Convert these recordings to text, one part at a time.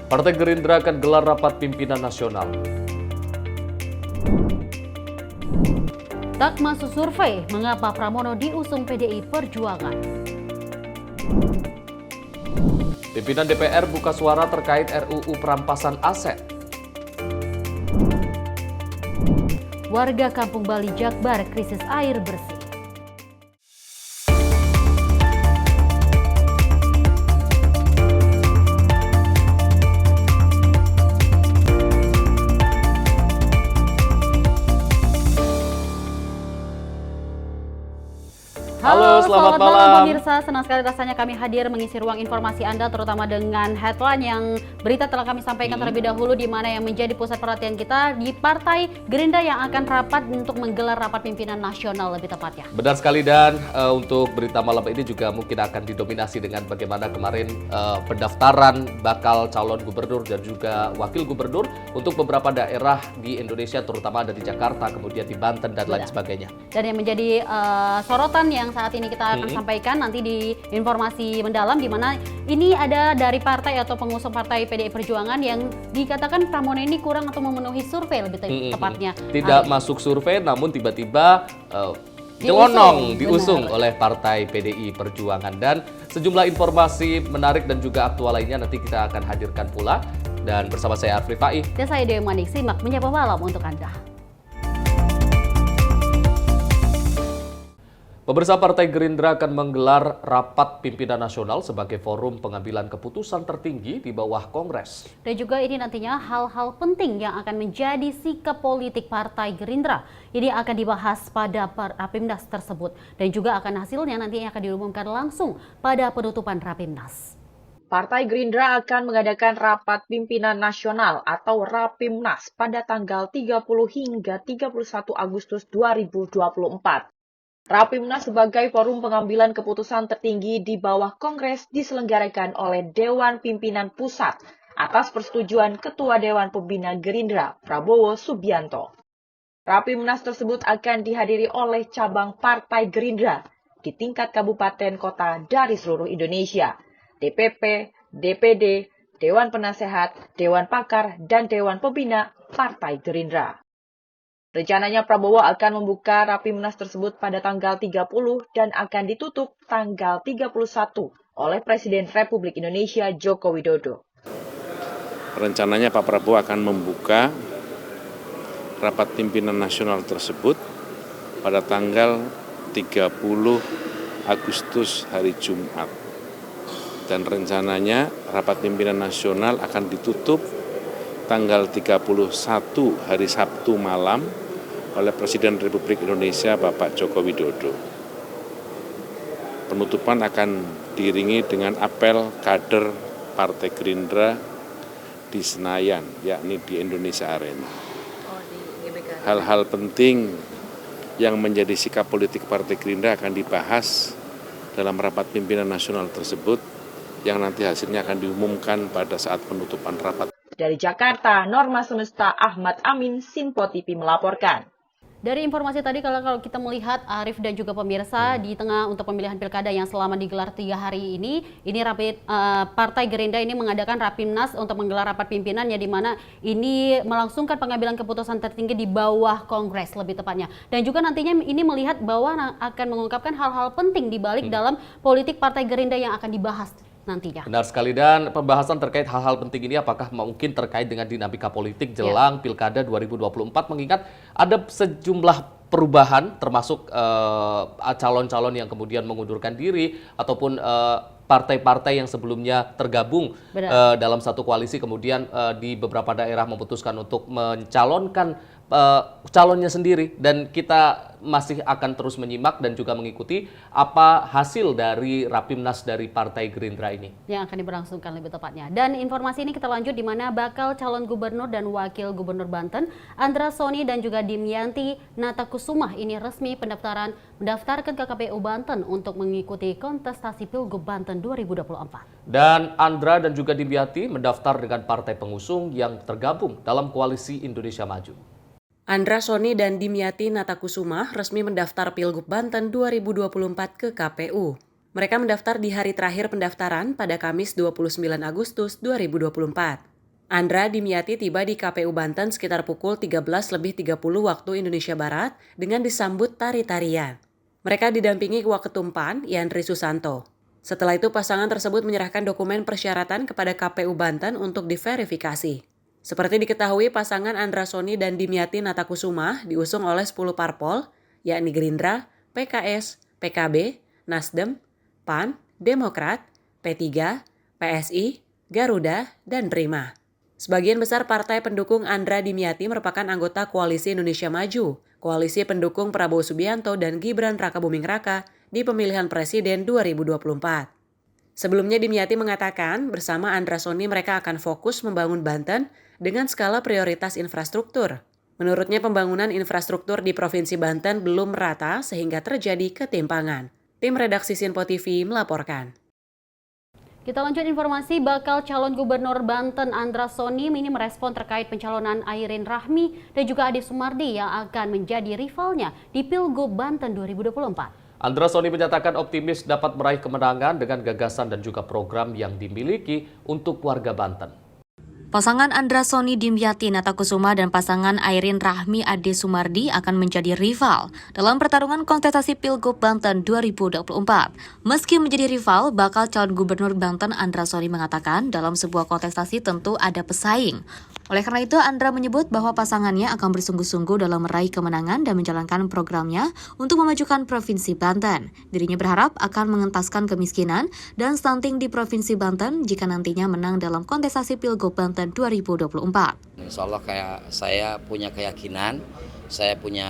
Partai Gerindra akan gelar rapat pimpinan nasional. Tak masuk survei, mengapa Pramono diusung PDI Perjuangan? Pimpinan DPR buka suara terkait RUU perampasan aset. Warga Kampung Bali Jakbar krisis air bersih. Halo, selamat malam pemirsa. Senang sekali rasanya kami hadir mengisi ruang informasi Anda, terutama dengan headline yang berita telah kami sampaikan terlebih dahulu, di mana yang menjadi pusat perhatian kita di Partai Gerindra yang akan rapat untuk menggelar rapat pimpinan nasional lebih tepatnya. Benar sekali, dan untuk berita malam ini juga mungkin akan didominasi dengan bagaimana kemarin pendaftaran bakal calon gubernur dan juga wakil gubernur untuk beberapa daerah di Indonesia, terutama ada di Jakarta, kemudian di Banten dan lain sebagainya. Dan yang menjadi sorotan yang saat ini kita akan sampaikan nanti di informasi mendalam, di mana ini ada dari partai atau pengusung partai PDI Perjuangan yang dikatakan Pramono ini kurang atau memenuhi survei lebih tepatnya. Tidak masuk survei, namun tiba-tiba diusung oleh partai PDI Perjuangan. Dan sejumlah informasi menarik dan juga aktual lainnya nanti kita akan hadirkan pula. Dan bersama saya Arif Rifai. Dan saya Dewi Manik, simak Menyapa Malam untuk Anda. Pemirsa, Partai Gerindra akan menggelar rapat pimpinan nasional sebagai forum pengambilan keputusan tertinggi di bawah Kongres. Dan juga ini nantinya hal-hal penting yang akan menjadi sikap politik Partai Gerindra. Ini akan dibahas pada Rapimnas tersebut. Dan juga akan hasilnya nantinya akan diumumkan langsung pada penutupan Rapimnas. Partai Gerindra akan mengadakan rapat pimpinan nasional atau Rapimnas pada tanggal 30 hingga 31 Agustus 2024. Rapimnas sebagai forum pengambilan keputusan tertinggi di bawah Kongres diselenggarakan oleh Dewan Pimpinan Pusat atas persetujuan Ketua Dewan Pembina Gerindra, Prabowo Subianto. Rapimnas tersebut akan dihadiri oleh cabang Partai Gerindra di tingkat kabupaten kota dari seluruh Indonesia, DPP, DPD, Dewan Penasehat, Dewan Pakar, dan Dewan Pembina Partai Gerindra. Rencananya Prabowo akan membuka Rapimnas tersebut pada tanggal 30 dan akan ditutup tanggal 31 oleh Presiden Republik Indonesia Joko Widodo. Rencananya Pak Prabowo akan membuka rapat pimpinan nasional tersebut pada tanggal 30 Agustus hari Jumat. Dan rencananya rapat pimpinan nasional akan ditutup tanggal 31 hari Sabtu malam oleh Presiden Republik Indonesia Bapak Joko Widodo. Penutupan akan diiringi dengan apel kader Partai Gerindra di Senayan, yakni di Indonesia Arena. Hal-hal penting yang menjadi sikap politik Partai Gerindra akan dibahas dalam rapat pimpinan nasional tersebut, yang nanti hasilnya akan diumumkan pada saat penutupan rapat. Dari Jakarta, Norma Semesta Ahmad Amin, Sinpo TV melaporkan. Dari informasi tadi, kalau kita melihat Arif dan juga pemirsa, di tengah untuk pemilihan pilkada yang selama digelar 3 hari ini Partai Gerindra ini mengadakan Rapimnas untuk menggelar rapat pimpinannya, di mana ini melangsungkan pengambilan keputusan tertinggi di bawah Kongres lebih tepatnya. Dan juga nantinya ini melihat bahwa akan mengungkapkan hal-hal penting di balik dalam politik Partai Gerindra yang akan dibahas nantinya. Benar sekali, dan pembahasan terkait hal-hal penting ini apakah mungkin terkait dengan dinamika politik jelang Pilkada 2024, mengingat ada sejumlah perubahan termasuk calon-calon yang kemudian mengundurkan diri ataupun partai-partai yang sebelumnya tergabung dalam satu koalisi kemudian di beberapa daerah memutuskan untuk mencalonkan calonnya sendiri, dan kita masih akan terus menyimak dan juga mengikuti apa hasil dari Rapimnas dari Partai Gerindra ini yang akan diberlangsungkan lebih tepatnya. Dan informasi ini kita lanjut, di mana bakal calon gubernur dan wakil gubernur Banten Andra Soni dan juga Dimyanti Natakusumah ini resmi mendaftarkan ke KPU Banten untuk mengikuti kontestasi Pilgub Banten 2024. Dan Andra dan juga Dimyanti mendaftar dengan partai pengusung yang tergabung dalam Koalisi Indonesia Maju. Andra Soni dan Dimyati Natakusumah resmi mendaftar Pilgub Banten 2024 ke KPU. Mereka mendaftar di hari terakhir pendaftaran pada Kamis 29 Agustus 2024. Andra Dimyati tiba di KPU Banten sekitar pukul 13.30 waktu Indonesia Barat dengan disambut tari-tarian. Mereka didampingi Waketum PAN, Yandri Susanto. Setelah itu pasangan tersebut menyerahkan dokumen persyaratan kepada KPU Banten untuk diverifikasi. Seperti diketahui, pasangan Andra Sony dan Dimyati Natakusuma diusung oleh 10 parpol, yakni Gerindra, PKS, PKB, Nasdem, PAN, Demokrat, P3, PSI, Garuda, dan Prima. Sebagian besar partai pendukung Andra Dimyati merupakan anggota Koalisi Indonesia Maju, koalisi pendukung Prabowo Subianto dan Gibran Rakabuming Raka di pemilihan presiden 2024. Sebelumnya Dimyati mengatakan bersama Andra Sony mereka akan fokus membangun Banten dengan skala prioritas infrastruktur. Menurutnya pembangunan infrastruktur di Provinsi Banten belum merata sehingga terjadi ketimpangan. Tim redaksi Sinpo TV melaporkan. Kita lanjut informasi, bakal calon gubernur Banten Andra Sony ini merespon terkait pencalonan Airin Rahmi dan juga Ade Sumardi yang akan menjadi rivalnya di Pilgub Banten 2024. Andra Sony menyatakan optimis dapat meraih kemenangan dengan gagasan dan juga program yang dimiliki untuk warga Banten. Pasangan Andra Sony Dimyati Natakusuma dan pasangan Airin Rahmi Ade Sumardi akan menjadi rival dalam pertarungan kontestasi Pilgub Banten 2024. Meski menjadi rival, bakal calon gubernur Banten Andra Sony mengatakan dalam sebuah kontestasi tentu ada pesaing. Oleh karena itu, Andra menyebut bahwa pasangannya akan bersungguh-sungguh dalam meraih kemenangan dan menjalankan programnya untuk memajukan Provinsi Banten. Dirinya berharap akan mengentaskan kemiskinan dan stunting di Provinsi Banten jika nantinya menang dalam kontestasi Pilgub Banten 2024. Insya Allah saya punya keyakinan, saya punya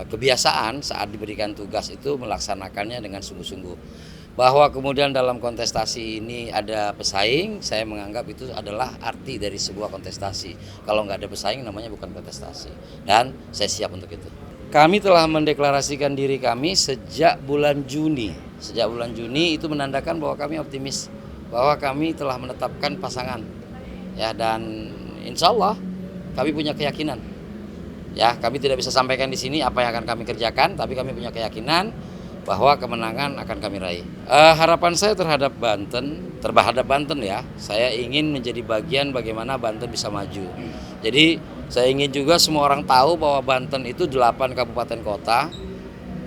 kebiasaan saat diberikan tugas itu melaksanakannya dengan sungguh-sungguh. Bahwa kemudian dalam kontestasi ini ada pesaing, saya menganggap itu adalah arti dari sebuah kontestasi. Kalau nggak ada pesaing namanya bukan kontestasi. Dan saya siap untuk itu. Kami telah mendeklarasikan diri kami sejak bulan Juni. Sejak bulan Juni itu menandakan bahwa kami optimis, bahwa kami telah menetapkan pasangan. Ya, dan insya Allah kami punya keyakinan. Ya, kami tidak bisa sampaikan di sini apa yang akan kami kerjakan, tapi kami punya keyakinan bahwa kemenangan akan kami raih. Harapan saya terhadap Banten ya, saya ingin menjadi bagian bagaimana Banten bisa maju. Jadi saya ingin juga semua orang tahu bahwa Banten itu 8 kabupaten kota,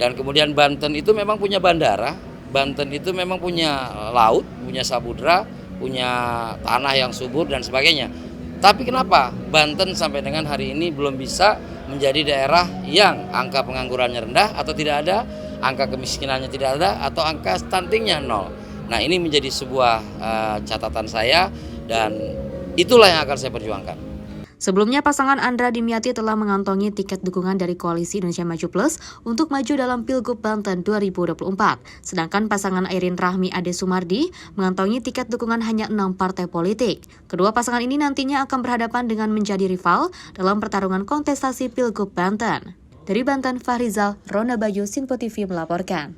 dan kemudian Banten itu memang punya bandara, Banten itu memang punya laut, punya samudra, punya tanah yang subur dan sebagainya. Tapi kenapa Banten sampai dengan hari ini belum bisa menjadi daerah yang angka penganggurannya rendah atau tidak ada, angka kemiskinannya tidak ada, atau angka stuntingnya 0. Nah, ini menjadi sebuah catatan saya dan itulah yang akan saya perjuangkan. Sebelumnya, pasangan Andra Dimyati telah mengantongi tiket dukungan dari Koalisi Indonesia Maju Plus untuk maju dalam Pilgub Banten 2024. Sedangkan pasangan Airin Rahmi Ade Sumardi mengantongi tiket dukungan hanya 6 partai politik. Kedua pasangan ini nantinya akan berhadapan dengan menjadi rival dalam pertarungan kontestasi Pilgub Banten. Dari Banten, Fahrizal, Rona Bayu, Sinpo TV melaporkan.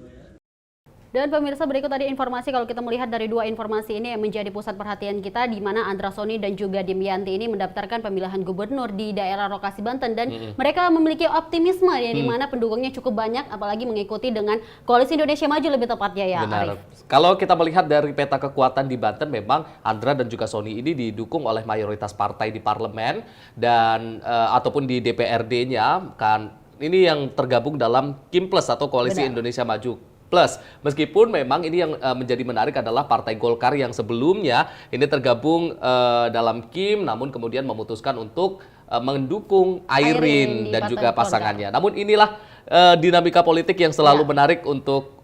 Dan pemirsa, berikut tadi informasi kalau kita melihat dari dua informasi ini yang menjadi pusat perhatian kita, di mana Andra Sony dan juga Dimyati ini mendaftarkan pemilihan gubernur di daerah lokasi Banten dan mereka memiliki optimisme ya, di mana pendukungnya cukup banyak, apalagi mengikuti dengan Koalisi Indonesia Maju lebih tepatnya ya. Benar. Arif. Kalau kita melihat dari peta kekuatan di Banten, memang Andra dan juga Sony ini didukung oleh mayoritas partai di parlemen dan ataupun di DPRD-nya kan. Ini yang tergabung dalam KIM Plus atau Koalisi Indonesia Maju Plus. Meskipun memang ini yang menjadi menarik adalah Partai Golkar yang sebelumnya ini tergabung dalam KIM, namun kemudian memutuskan untuk mendukung Airin dan juga pasangannya. Namun inilah dinamika politik yang selalu menarik untuk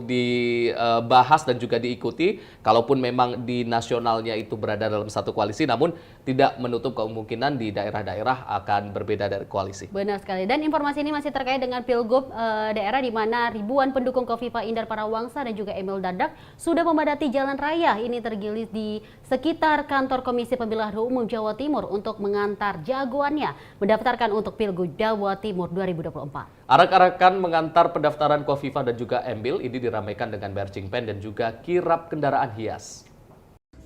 dibahas dan juga diikuti. Kalaupun memang di nasionalnya itu berada dalam satu koalisi, namun tidak menutup kemungkinan di daerah-daerah akan berbeda dari koalisi. Benar sekali. Dan informasi ini masih terkait dengan Pilgub daerah di mana ribuan pendukung Kofifa Indar Parawangsa dan juga Emil Dardak sudah memadati jalan raya. Ini tergilis di sekitar kantor Komisi Pemilihan Umum Jawa Timur untuk mengantar jagoannya mendaftarkan untuk Pilgub Jawa Timur 2024. Arak-arakan mengantar pendaftaran Kofifa dan juga Emil ini diramaikan dengan marching band dan juga kirap kendaraan hias.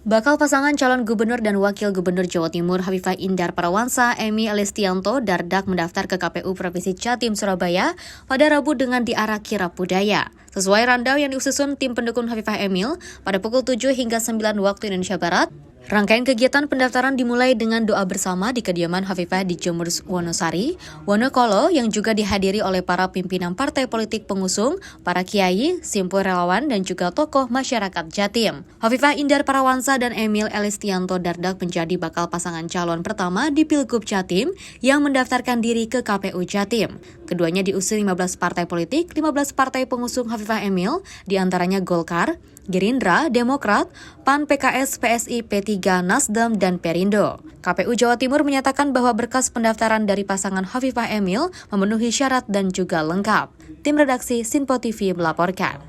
Bakal pasangan calon gubernur dan wakil gubernur Jawa Timur Kofifa Indar Parawangsa, Emy Elistianto Dardak mendaftar ke KPU Provinsi Jatim Surabaya pada Rabu dengan diarak kirap budaya. Sesuai rundown yang disusun tim pendukung Kofifa Emil pada pukul 7 hingga 9 waktu Indonesia Barat, Rangkaian kegiatan pendaftaran dimulai dengan doa bersama di kediaman Hovifah di Jember, Wonosari, Wonokolo yang juga dihadiri oleh para pimpinan partai politik pengusung, para kiai, simpul relawan, dan juga tokoh masyarakat Jatim. Hovifah Indar Parawansa dan Emil Elistianto Dardak menjadi bakal pasangan calon pertama di Pilgub Jatim yang mendaftarkan diri ke KPU Jatim. Keduanya diusung 15 partai politik, 15 partai pengusung Hovifah Emil, diantaranya Golkar, Gerindra, Demokrat, PAN, PKS, PSI, P3, Nasdem, dan Perindo. KPU Jawa Timur menyatakan bahwa berkas pendaftaran dari pasangan Hovifah Emil memenuhi syarat dan juga lengkap. Tim redaksi Sinpo TV melaporkan.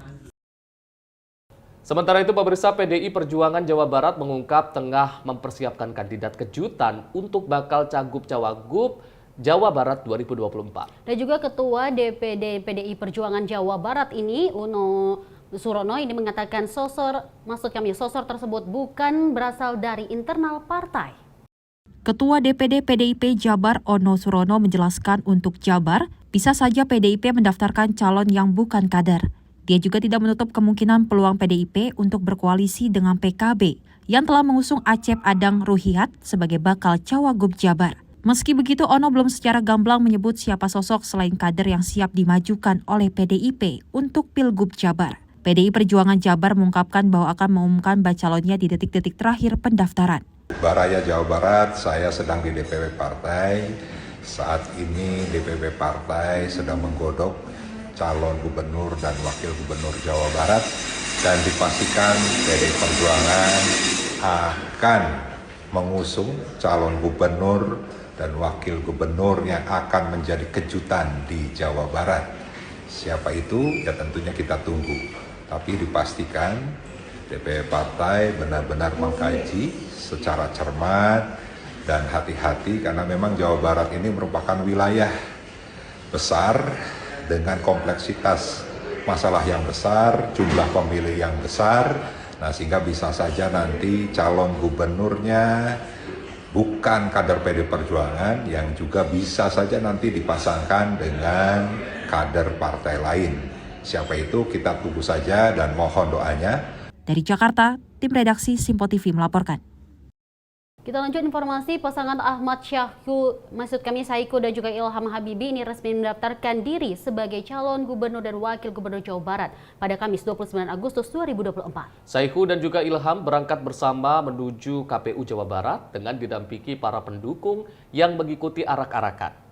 Sementara itu, pemirsa, PDI Perjuangan Jawa Barat mengungkap tengah mempersiapkan kandidat kejutan untuk bakal Cagup-Cawagup Jawa Barat 2024. Dan juga Ketua DPD PDI Perjuangan Jawa Barat ini, Uno Surono, ini mengatakan sosor tersebut bukan berasal dari internal partai. Ketua DPD PDIP Jabar Ono Surono menjelaskan untuk Jabar, bisa saja PDIP mendaftarkan calon yang bukan kader. Dia juga tidak menutup kemungkinan peluang PDIP untuk berkoalisi dengan PKB yang telah mengusung Acep Adang Ruhiat sebagai bakal Cawagup Jabar. Meski begitu, Ono belum secara gamblang menyebut siapa sosok selain kader yang siap dimajukan oleh PDIP untuk Pilgub Jabar. PDI Perjuangan Jabar mengungkapkan bahwa akan mengumumkan calonnya di detik-detik terakhir pendaftaran. Baraya Jawa Barat, saya sedang di DPW Partai. Saat ini DPW Partai sedang menggodok calon gubernur dan wakil gubernur Jawa Barat dan dipastikan PDI Perjuangan akan mengusung calon gubernur dan wakil gubernur yang akan menjadi kejutan di Jawa Barat. Siapa itu? Ya tentunya kita tunggu. Tapi dipastikan DPW Partai benar-benar mengkaji secara cermat dan hati-hati karena memang Jawa Barat ini merupakan wilayah besar dengan kompleksitas masalah yang besar, jumlah pemilih yang besar. Nah, sehingga bisa saja nanti calon gubernurnya bukan kader PD Perjuangan yang juga bisa saja nanti dipasangkan dengan kader partai lain. Siapa itu kita tunggu saja dan mohon doanya. Dari Jakarta, tim redaksi Sinpo TV melaporkan. Kita lanjut informasi, pasangan Ahmad Saiku dan juga Ilham Habibi ini resmi mendaftarkan diri sebagai calon gubernur dan wakil gubernur Jawa Barat pada Kamis 29 Agustus 2024. Saiku dan juga Ilham berangkat bersama menuju KPU Jawa Barat dengan didampingi para pendukung yang mengikuti arak-arakan.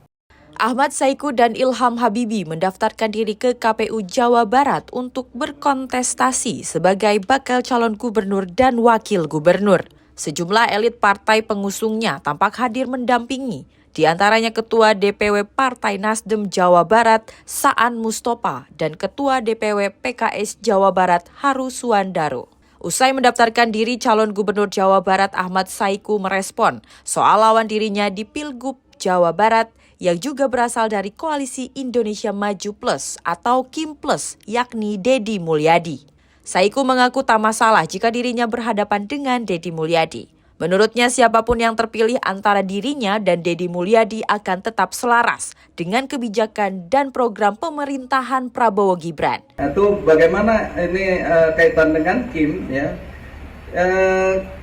Ahmad Saiku dan Ilham Habibi mendaftarkan diri ke KPU Jawa Barat untuk berkontestasi sebagai bakal calon gubernur dan wakil gubernur. Sejumlah elit partai pengusungnya tampak hadir mendampingi, di antaranya Ketua DPW Partai Nasdem Jawa Barat, Saan Mustopa, dan Ketua DPW PKS Jawa Barat, Haru Suandaro. Usai mendaftarkan diri, calon gubernur Jawa Barat Ahmad Saiku merespon soal lawan dirinya di Pilgub Jawa Barat yang juga berasal dari Koalisi Indonesia Maju Plus atau KIM Plus, yakni Deddy Mulyadi. Saiku mengaku tak masalah jika dirinya berhadapan dengan Deddy Mulyadi. Menurutnya siapapun yang terpilih antara dirinya dan Deddy Mulyadi akan tetap selaras dengan kebijakan dan program pemerintahan Prabowo Gibran. Itu bagaimana ini kaitan dengan KIM ya.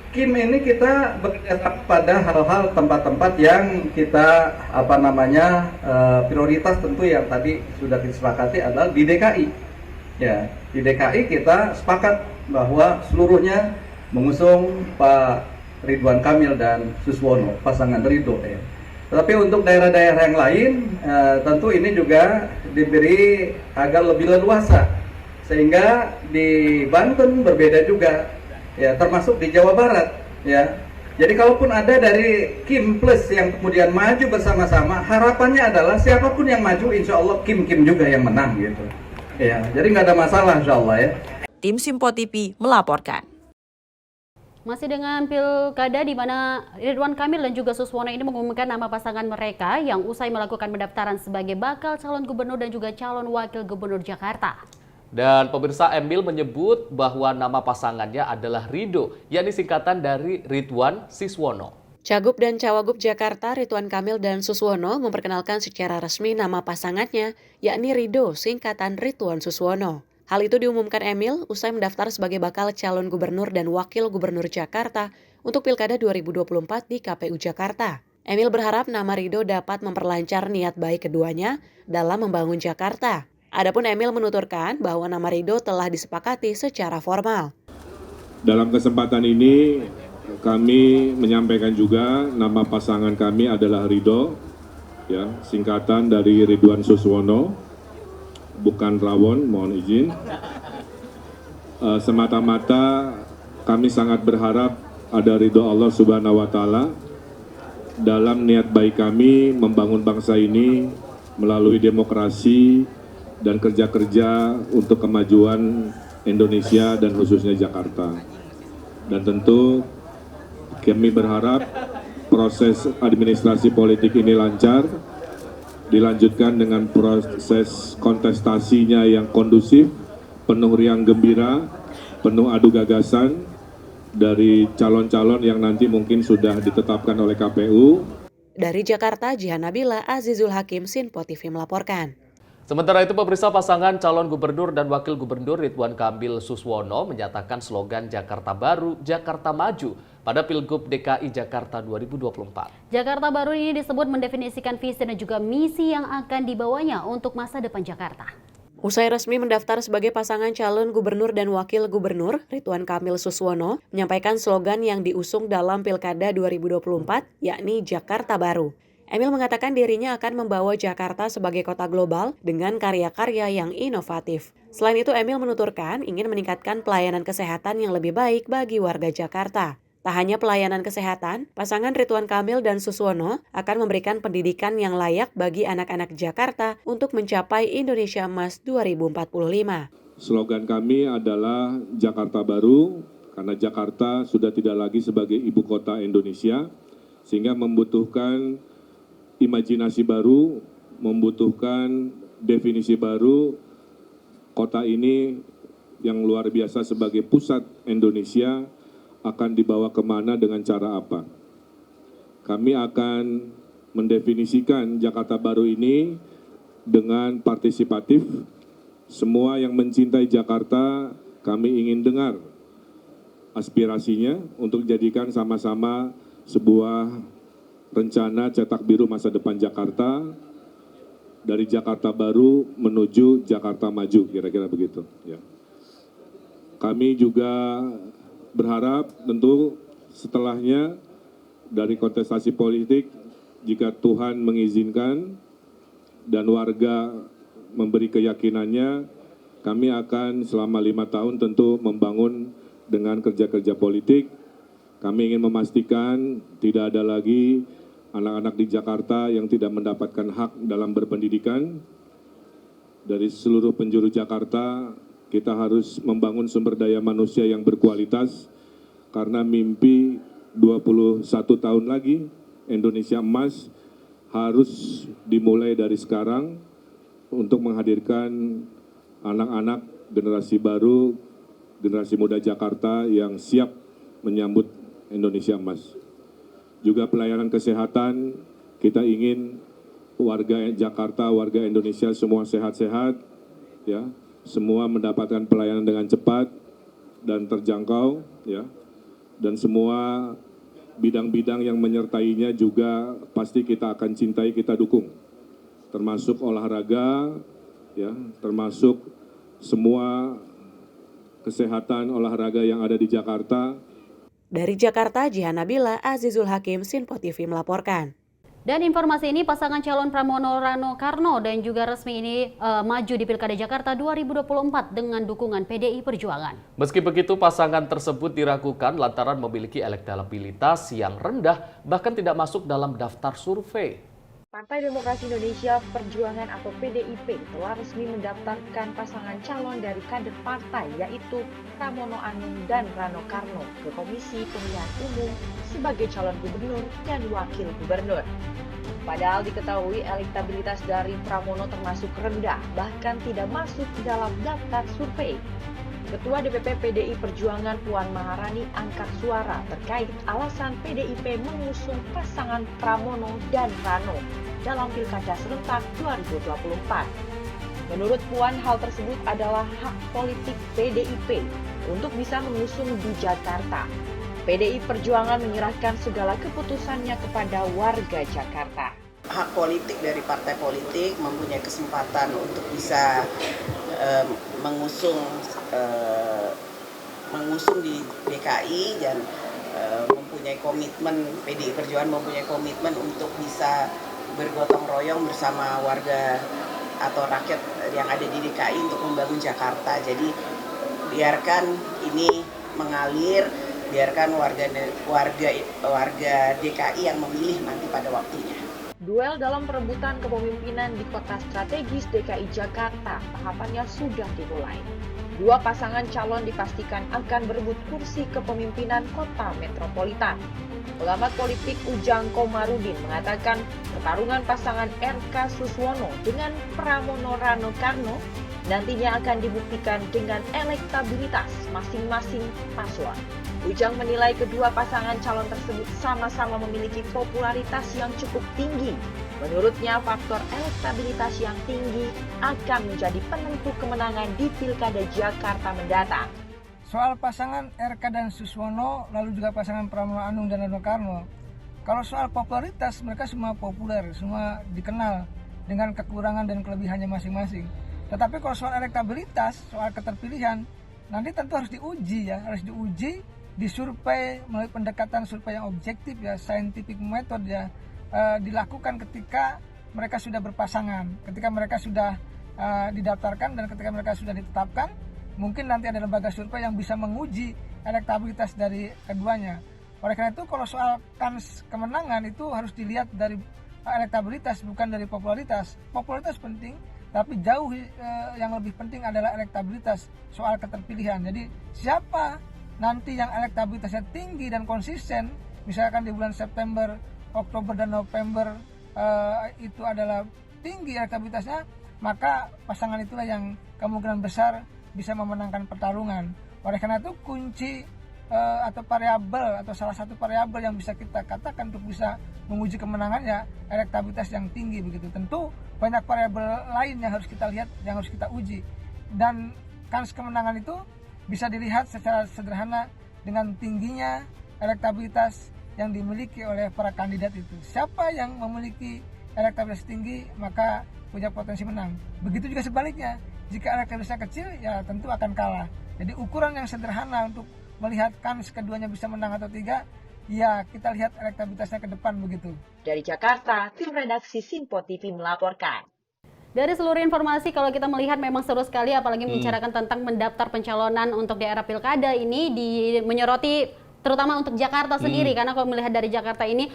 KIM ini kita bekerja pada hal-hal tempat-tempat yang kita prioritas tentu yang tadi sudah disepakati adalah di DKI. Ya, di DKI kita sepakat bahwa seluruhnya mengusung Pak Ridwan Kamil dan Suswono, pasangan Ridho ya. Tetapi untuk daerah-daerah yang lain tentu ini juga diberi agar lebih leluasa. Sehingga di Banten berbeda juga. Ya, termasuk di Jawa Barat, ya. Jadi kalaupun ada dari KIM Plus yang kemudian maju bersama-sama, harapannya adalah siapapun yang maju, insya Allah KIM juga yang menang, gitu. Ya, jadi nggak ada masalah, insya Allah ya. Tim Sinpo TV melaporkan. Masih dengan pilkada di mana Ridwan Kamil dan juga Suswono ini mengumumkan nama pasangan mereka yang usai melakukan pendaftaran sebagai bakal calon gubernur dan juga calon wakil gubernur Jakarta. Dan pemirsa, Emil menyebut bahwa nama pasangannya adalah Ridho, yakni singkatan dari Ridwan Siswono. Cagup dan Cawagup Jakarta Ridwan Kamil dan Suswono memperkenalkan secara resmi nama pasangannya, yakni Ridho, singkatan Ridwan Suswono. Hal itu diumumkan Emil usai mendaftar sebagai bakal calon gubernur dan wakil gubernur Jakarta untuk Pilkada 2024 di KPU Jakarta. Emil berharap nama Ridho dapat memperlancar niat baik keduanya dalam membangun Jakarta. Adapun Emil menuturkan bahwa nama Ridho telah disepakati secara formal. Dalam kesempatan ini kami menyampaikan juga nama pasangan kami adalah Ridho, ya, singkatan dari Ridwan Suswono, bukan Rawon, mohon izin. Semata-mata kami sangat berharap ada ridho Allah Subhanahu wa Ta'ala dalam niat baik kami membangun bangsa ini melalui demokrasi dan kerja-kerja untuk kemajuan Indonesia dan khususnya Jakarta. Dan tentu kami berharap proses administrasi politik ini lancar, dilanjutkan dengan proses kontestasinya yang kondusif, penuh riang gembira, penuh adu gagasan dari calon-calon yang nanti mungkin sudah ditetapkan oleh KPU. Dari Jakarta, Jihan Nabila, Azizul Hakim, Sinpo TV melaporkan. Sementara itu, pemirsa, pasangan calon gubernur dan wakil gubernur Ridwan Kamil Suswono menyatakan slogan Jakarta Baru, Jakarta Maju pada Pilgub DKI Jakarta 2024. Jakarta Baru ini disebut mendefinisikan visi dan juga misi yang akan dibawanya untuk masa depan Jakarta. Usai resmi mendaftar sebagai pasangan calon gubernur dan wakil gubernur, Ridwan Kamil Suswono menyampaikan slogan yang diusung dalam Pilkada 2024, yakni Jakarta Baru. Emil mengatakan dirinya akan membawa Jakarta sebagai kota global dengan karya-karya yang inovatif. Selain itu, Emil menuturkan ingin meningkatkan pelayanan kesehatan yang lebih baik bagi warga Jakarta. Tak hanya pelayanan kesehatan, pasangan Ridwan Kamil dan Suswono akan memberikan pendidikan yang layak bagi anak-anak Jakarta untuk mencapai Indonesia Emas 2045. Slogan kami adalah Jakarta Baru, karena Jakarta sudah tidak lagi sebagai ibu kota Indonesia, sehingga membutuhkan imajinasi baru, membutuhkan definisi baru. Kota ini yang luar biasa sebagai pusat Indonesia akan dibawa kemana dengan cara apa. Kami akan mendefinisikan Jakarta Baru ini dengan partisipatif. Semua yang mencintai Jakarta, kami ingin dengar aspirasinya untuk jadikan sama-sama sebuah rencana cetak biru masa depan Jakarta, dari Jakarta Baru menuju Jakarta Maju, kira-kira begitu. Ya. Kami juga berharap tentu setelahnya dari kontestasi politik, jika Tuhan mengizinkan dan warga memberi keyakinannya, kami akan selama 5 tahun tentu membangun dengan kerja-kerja politik. Kami ingin memastikan tidak ada lagi anak-anak di Jakarta yang tidak mendapatkan hak dalam berpendidikan. Dari seluruh penjuru Jakarta, kita harus membangun sumber daya manusia yang berkualitas, karena mimpi 21 tahun lagi Indonesia Emas harus dimulai dari sekarang untuk menghadirkan anak-anak generasi baru, generasi muda Jakarta yang siap menyambut Indonesia Emas. Juga pelayanan kesehatan, kita ingin warga Jakarta, warga Indonesia semua sehat-sehat, ya, semua mendapatkan pelayanan dengan cepat dan terjangkau, ya, dan semua bidang-bidang yang menyertainya juga pasti kita akan cintai, kita dukung, termasuk olahraga, ya, termasuk semua kesehatan olahraga yang ada di Jakarta. Dari Jakarta, Jihan Nabila, Azizul Hakim, Sinpo TV melaporkan. Dan informasi ini, pasangan calon Pramono Rano Karno dan juga resmi ini maju di Pilkada Jakarta 2024 dengan dukungan PDI Perjuangan. Meski begitu, pasangan tersebut diragukan lantaran memiliki elektabilitas yang rendah, bahkan tidak masuk dalam daftar survei. Partai Demokrasi Indonesia Perjuangan atau PDIP telah resmi mendaftarkan pasangan calon dari kader partai, yaitu Pramono Anung dan Rano Karno, ke Komisi Pemilihan Umum sebagai calon gubernur dan wakil gubernur. Padahal diketahui elektabilitas dari Pramono termasuk rendah, bahkan tidak masuk dalam daftar survei. Ketua DPP PDI Perjuangan Puan Maharani angkat suara terkait alasan PDIP mengusung pasangan Pramono dan Rano dalam Pilkada serentak 2024. Menurut Puan, hal tersebut adalah hak politik PDIP untuk bisa mengusung di Jakarta. PDI Perjuangan menyerahkan segala keputusannya kepada warga Jakarta. Hak politik dari partai politik mempunyai kesempatan untuk bisa mengusung di DKI dan mempunyai komitmen, PDI Perjuangan mempunyai komitmen untuk bisa bergotong royong bersama warga atau rakyat yang ada di DKI untuk membangun Jakarta. Jadi biarkan ini mengalir, biarkan warga DKI yang memilih nanti pada waktunya. Duel dalam perebutan kepemimpinan di kota strategis DKI Jakarta tahapannya sudah dimulai. Dua pasangan calon dipastikan akan berebut kursi kepemimpinan kota metropolitan. Pengamat politik Ujang Komarudin mengatakan pertarungan pasangan RK Suswono dengan Pramono Rano Karno nantinya akan dibuktikan dengan elektabilitas masing-masing paslon. Ujang menilai kedua pasangan calon tersebut sama-sama memiliki popularitas yang cukup tinggi. Menurutnya, faktor elektabilitas yang tinggi akan menjadi penentu kemenangan di Pilkada Jakarta mendatang. Soal pasangan RK dan Suswono, lalu juga pasangan Pramono Anung dan Rano Karno, kalau soal popularitas, mereka semua populer, semua dikenal dengan kekurangan dan kelebihannya masing-masing. Tetapi kalau soal elektabilitas, soal keterpilihan, nanti tentu harus diuji ya, harus diuji, disurvei melalui pendekatan survei yang objektif ya, scientific method ya, dilakukan ketika mereka sudah berpasangan, ketika mereka sudah didaftarkan dan ketika mereka sudah ditetapkan. Mungkin nanti ada lembaga survei yang bisa menguji elektabilitas dari keduanya. Oleh karena itu, kalau soal kans kemenangan itu harus dilihat dari elektabilitas, bukan dari popularitas. Popularitas penting, tapi jauh yang lebih penting adalah elektabilitas, soal keterpilihan. Jadi siapa nanti yang elektabilitasnya tinggi dan konsisten, misalkan di bulan September, Oktober, dan November itu adalah tinggi elektabilitasnya, maka pasangan itulah yang kemungkinan besar bisa memenangkan pertarungan. Oleh karena itu kunci atau variabel atau salah satu variabel yang bisa kita katakan untuk bisa menguji kemenangan ya elektabilitas yang tinggi begitu. Tentu banyak variabel lain yang harus kita lihat, yang harus kita uji. Dan kans kemenangan itu bisa dilihat secara sederhana dengan tingginya elektabilitas yang dimiliki oleh para kandidat itu. Siapa yang memiliki elektabilitas tinggi maka punya potensi menang. Begitu juga sebaliknya. Jika elektabilitasnya kecil, ya tentu akan kalah. Jadi ukuran yang sederhana untuk melihat kans keduanya bisa menang atau tidak, ya kita lihat elektabilitasnya ke depan begitu. Dari Jakarta, tim redaksi Simpo TV melaporkan. Dari seluruh informasi, kalau kita melihat memang seru sekali, apalagi membicarakan tentang mendaftar pencalonan untuk daerah pilkada ini menyoroti terutama untuk Jakarta sendiri, karena kalau melihat dari Jakarta ini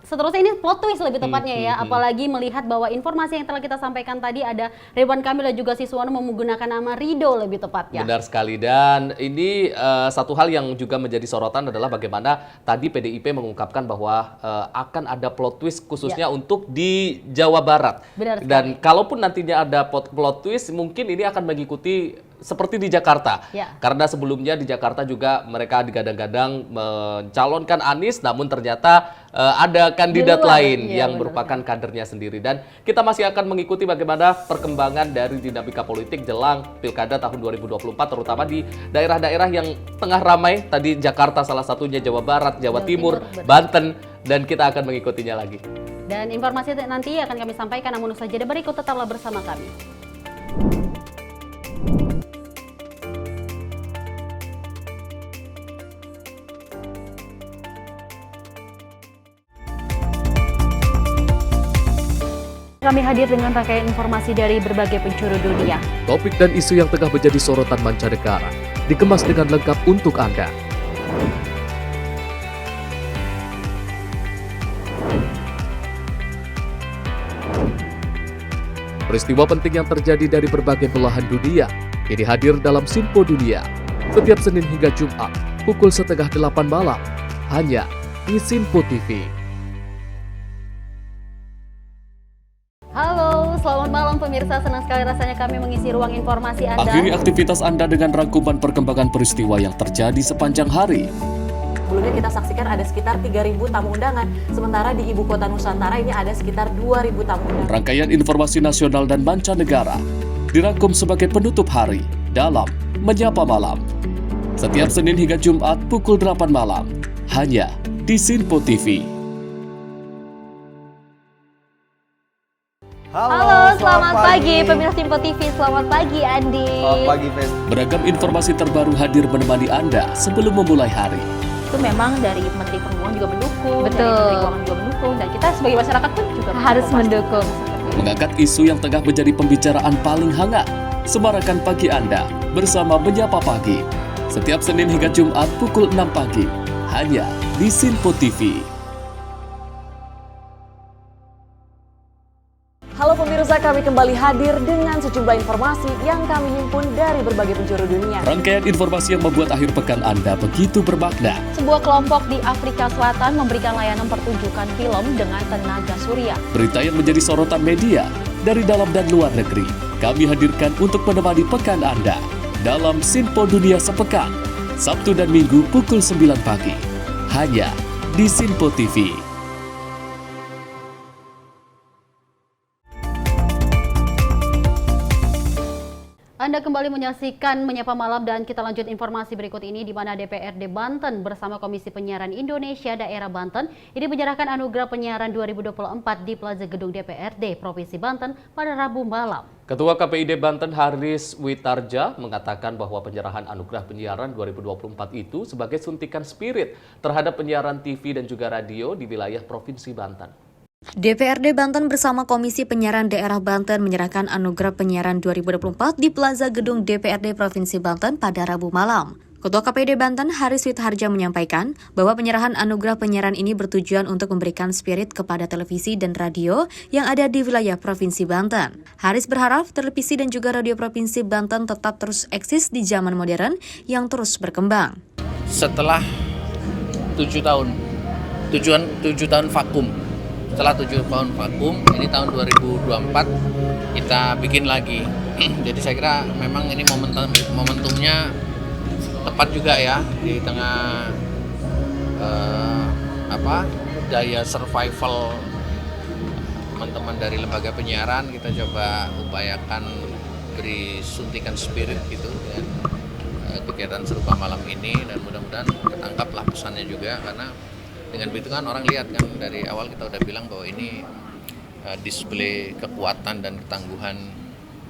seterusnya ini plot twist lebih tepatnya ya, apalagi melihat bahwa informasi yang telah kita sampaikan tadi ada Ridwan Kamil dan juga Suswono menggunakan nama Rido lebih tepatnya. Benar sekali, dan ini satu hal yang juga menjadi sorotan adalah bagaimana tadi PDIP mengungkapkan bahwa akan ada plot twist khususnya untuk di Jawa Barat. Benar sekali. Dan kalaupun nantinya ada plot twist, mungkin ini akan mengikuti seperti di Jakarta. Karena sebelumnya di Jakarta juga mereka digadang-gadang mencalonkan Anies, namun ternyata ada kandidat lain yang merupakan kadernya sendiri. Dan kita masih akan mengikuti bagaimana perkembangan dari dinamika politik jelang Pilkada tahun 2024, terutama di daerah-daerah yang tengah ramai. Tadi Jakarta salah satunya, Jawa Barat, Jawa Timur, Banten, dan kita akan mengikutinya lagi. Dan informasi nanti akan kami sampaikan, namun usai jeda berikut tetaplah bersama kami. Kami hadir dengan rangkaian informasi dari berbagai penjuru dunia. Topik dan isu yang tengah menjadi sorotan mancanegara dikemas dengan lengkap untuk Anda. Peristiwa penting yang terjadi dari berbagai belahan dunia ini hadir dalam Simpo Dunia setiap Senin hingga Jumat pukul 7:30 malam hanya di Simpo TV. Halo, selamat malam pemirsa. Senang sekali rasanya kami mengisi ruang informasi Anda. Akhiri aktivitas Anda dengan rangkuman perkembangan peristiwa yang terjadi sepanjang hari. sebelumnya kita saksikan ada sekitar 3.000 tamu undangan, sementara di Ibu Kota Nusantara ini ada sekitar 2.000 tamu undangan. Rangkaian informasi nasional dan mancanegara dirangkum sebagai penutup hari dalam Menyapa Malam. Setiap Senin hingga Jumat pukul 8 malam, hanya di Sinpo TV. Halo, selamat pagi pemirsa Sinpo TV. Selamat pagi Andi. Selamat pagi, Fen. Beragam informasi terbaru hadir menemani Anda sebelum memulai hari. Itu memang dari Menteri Perhubungan juga mendukung, Betul. dari Menteri Keuangan juga mendukung, dan kita sebagai masyarakat pun juga Harus mendukung. Mengangkat isu yang tengah menjadi pembicaraan paling hangat. Semarakan pagi Anda bersama Menyapa Pagi. Setiap Senin hingga Jumat pukul 6 pagi, hanya di Sinpo TV. Halo pemirsa, kami kembali hadir dengan sejumlah informasi yang kami himpun dari berbagai penjuru dunia. Rangkaian informasi yang membuat akhir pekan Anda begitu bermakna. Sebuah kelompok di Afrika Selatan memberikan layanan pertunjukan film dengan tenaga surya. Berita yang menjadi sorotan media dari dalam dan luar negeri, kami hadirkan untuk menemani pekan Anda dalam Sinpo Dunia Sepekan, Sabtu dan Minggu pukul 9 pagi, hanya di Sinpo TV. Anda kembali menyaksikan Menyapa Malam dan kita lanjut informasi berikut ini di mana DPRD Banten bersama Komisi Penyiaran Indonesia Daerah Banten ini menyerahkan anugerah penyiaran 2024 di Plaza Gedung DPRD Provinsi Banten pada Rabu malam. Ketua KPID Banten Haris Witarja mengatakan bahwa penyerahan anugerah penyiaran 2024 itu sebagai suntikan spirit terhadap penyiaran TV dan juga radio di wilayah Provinsi Banten. DPRD Banten bersama Komisi Penyiaran Daerah Banten menyerahkan anugerah penyiaran 2024 di Plaza Gedung DPRD Provinsi Banten pada Rabu malam. Ketua KPID Banten Haris Witarja menyampaikan bahwa penyerahan anugerah penyiaran ini bertujuan untuk memberikan spirit kepada televisi dan radio yang ada di wilayah Provinsi Banten. Haris berharap televisi dan juga radio Provinsi Banten tetap terus eksis di zaman modern yang terus berkembang. Setelah 7 tahun vakum. Setelah 7 tahun vakum, ini tahun 2024 kita bikin lagi. Jadi saya kira memang ini momentumnya tepat juga ya di tengah daya survival teman-teman dari lembaga penyiaran. Kita coba upayakan beri suntikan spirit gitu ya, kegiatan serupa malam ini, dan mudah-mudahan ketangkaplah pesannya juga, karena dengan begitu kan orang lihat kan dari awal kita udah bilang bahwa ini display kekuatan dan ketangguhan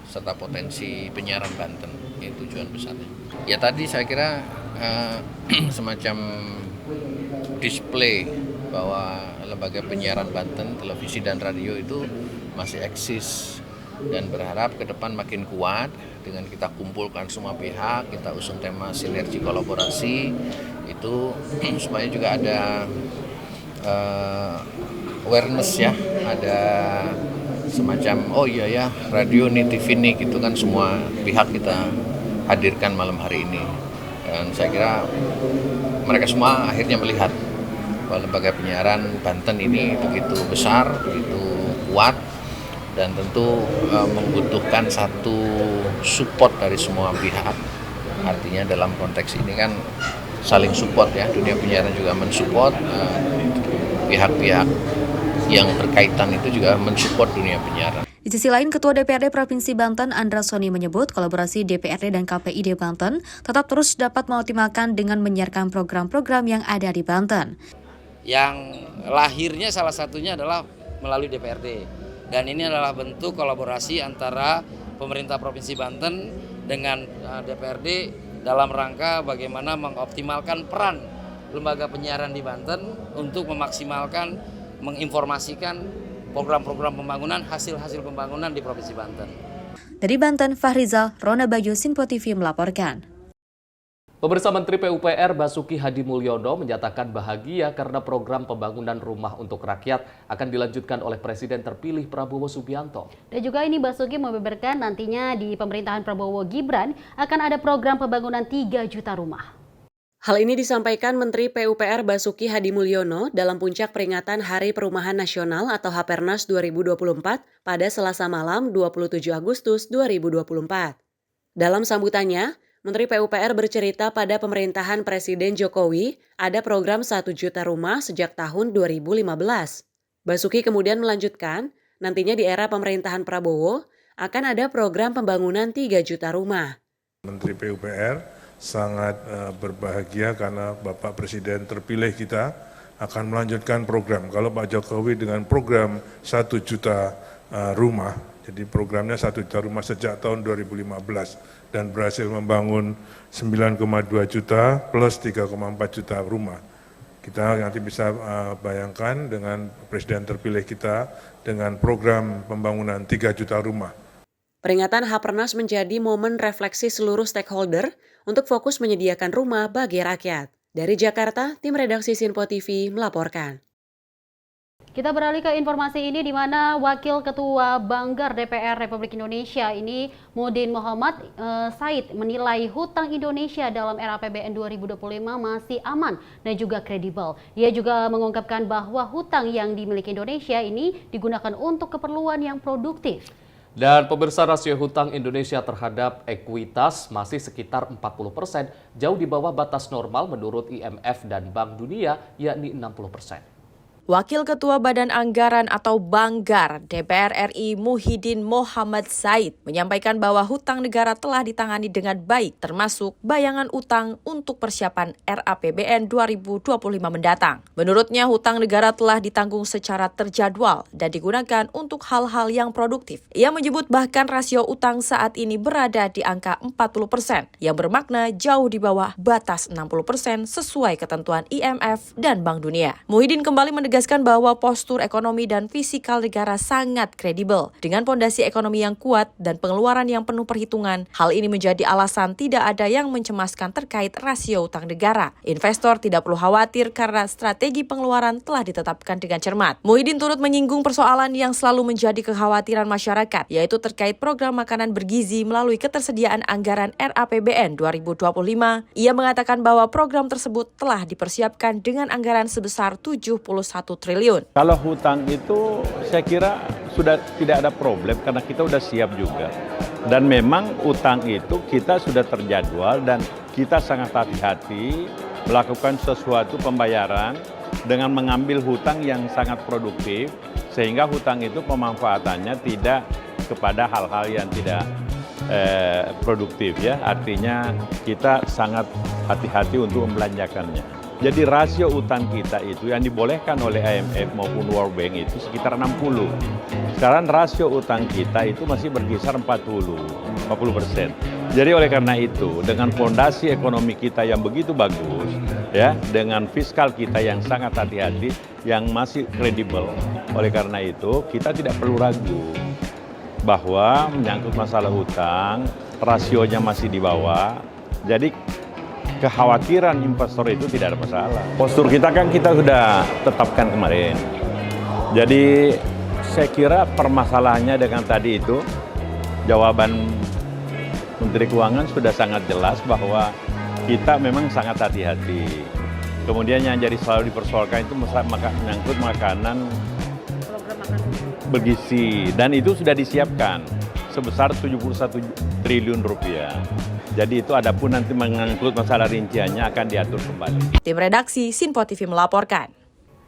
serta potensi penyiaran Banten. Ini tujuan besarnya. Ya tadi saya kira semacam display bahwa lembaga penyiaran Banten, televisi dan radio itu masih eksis, dan berharap ke depan makin kuat dengan kita kumpulkan semua pihak, kita usung tema sinergi kolaborasi itu supaya juga ada awareness ya, ada semacam oh iya ya radio nih, TV nih gitu kan, semua pihak kita hadirkan malam hari ini. Dan saya kira mereka semua akhirnya melihat bahwa lembaga penyiaran Banten ini begitu besar, begitu kuat, dan tentu membutuhkan satu support dari semua pihak. Artinya dalam konteks ini kan saling support ya, dunia penyiaran juga mensupport, pihak-pihak yang berkaitan itu juga mensupport dunia penyiaran. Di sisi lain, Ketua DPRD Provinsi Banten Andra Soni menyebut kolaborasi DPRD dan KPID Banten tetap terus dapat mengoptimalkan dengan menyiarkan program-program yang ada di Banten. Yang lahirnya salah satunya adalah melalui DPRD, dan ini adalah bentuk kolaborasi antara pemerintah Provinsi Banten dengan DPRD dalam rangka bagaimana mengoptimalkan peran lembaga penyiaran di Banten untuk memaksimalkan, menginformasikan program-program pembangunan, hasil-hasil pembangunan di Provinsi Banten. Dari Banten, Fahrizal, Rona Bayu, Sinpo TV melaporkan. Pemirsa, Menteri PUPR Basuki Hadi Mulyono menyatakan bahagia karena program pembangunan rumah untuk rakyat akan dilanjutkan oleh Presiden terpilih Prabowo Subianto. Dan juga ini Basuki membeberkan nantinya di pemerintahan Prabowo Gibran akan ada program pembangunan 3 juta rumah. Hal ini disampaikan Menteri PUPR Basuki Hadi Mulyono dalam puncak peringatan Hari Perumahan Nasional atau Hapernas 2024 pada Selasa malam 27 Agustus 2024. Dalam sambutannya, Menteri PUPR bercerita pada pemerintahan Presiden Jokowi ada program 1 juta rumah sejak tahun 2015. Basuki kemudian melanjutkan, nantinya di era pemerintahan Prabowo akan ada program pembangunan 3 juta rumah. Menteri PUPR sangat berbahagia karena Bapak Presiden terpilih kita akan melanjutkan program. Kalau Pak Jokowi dengan program 1 juta rumah, jadi programnya 1 juta rumah sejak tahun 2015 dan berhasil membangun 9,2 juta plus 3,4 juta rumah. Kita nanti bisa bayangkan dengan Presiden terpilih kita dengan program pembangunan 3 juta rumah. Peringatan Hapernas menjadi momen refleksi seluruh stakeholder untuk fokus menyediakan rumah bagi rakyat. Dari Jakarta, tim redaksi Sinpo TV melaporkan. Kita beralih ke informasi ini di mana Wakil Ketua Banggar DPR Republik Indonesia ini Mudin Muhammad Said menilai hutang Indonesia dalam era APBN 2025 masih aman dan juga kredibel. Ia juga mengungkapkan bahwa hutang yang dimiliki Indonesia ini digunakan untuk keperluan yang produktif. Dan pemirsa, rasio hutang Indonesia terhadap ekuitas masih sekitar 40%, jauh di bawah batas normal menurut IMF dan Bank Dunia, yakni 60%. Wakil Ketua Badan Anggaran atau Banggar DPR RI Muhyiddin Muhammad Said menyampaikan bahwa hutang negara telah ditangani dengan baik termasuk bayangan utang untuk persiapan RAPBN 2025 mendatang. Menurutnya hutang negara telah ditanggung secara terjadwal dan digunakan untuk hal-hal yang produktif. Ia menyebut bahkan rasio utang saat ini berada di angka 40% yang bermakna jauh di bawah batas 60% sesuai ketentuan IMF dan Bank Dunia. Muhyiddin kembali menegaskan bahwa postur ekonomi dan fiskal negara sangat kredibel. Dengan pondasi ekonomi yang kuat dan pengeluaran yang penuh perhitungan, hal ini menjadi alasan tidak ada yang mencemaskan terkait rasio utang negara. Investor tidak perlu khawatir karena strategi pengeluaran telah ditetapkan dengan cermat. Muhyiddin turut menyinggung persoalan yang selalu menjadi kekhawatiran masyarakat, yaitu terkait program makanan bergizi melalui ketersediaan anggaran RAPBN 2025. Ia mengatakan bahwa program tersebut telah dipersiapkan dengan anggaran sebesar 71 triliun. Kalau hutang itu saya kira sudah tidak ada problem karena kita sudah siap juga. Dan memang utang itu kita sudah terjadwal dan kita sangat hati-hati melakukan sesuatu pembayaran dengan mengambil hutang yang sangat produktif sehingga hutang itu pemanfaatannya tidak kepada hal-hal yang tidak produktif ya. Artinya kita sangat hati-hati untuk membelanjakannya. Jadi rasio utang kita itu yang dibolehkan oleh IMF maupun World Bank itu sekitar 60. Sekarang rasio utang kita itu masih berkisar 40%. Jadi oleh karena itu, dengan fondasi ekonomi kita yang begitu bagus, ya, dengan fiskal kita yang sangat hati-hati, yang masih kredibel. Oleh karena itu, kita tidak perlu ragu bahwa menyangkut masalah utang, rasionya masih di bawah. Jadi kekhawatiran investor itu tidak ada masalah. Postur kita kan kita sudah tetapkan kemarin. Jadi saya kira permasalahannya dengan tadi itu, jawaban Menteri Keuangan sudah sangat jelas bahwa kita memang sangat hati-hati. Kemudian yang jadi selalu dipersoalkan itu menyangkut makanan bergizi. Dan itu sudah disiapkan sebesar 71 triliun rupiah. Jadi itu adapun nanti mengangkut masalah rinciannya akan diatur kembali. Tim redaksi Sinpo TV melaporkan.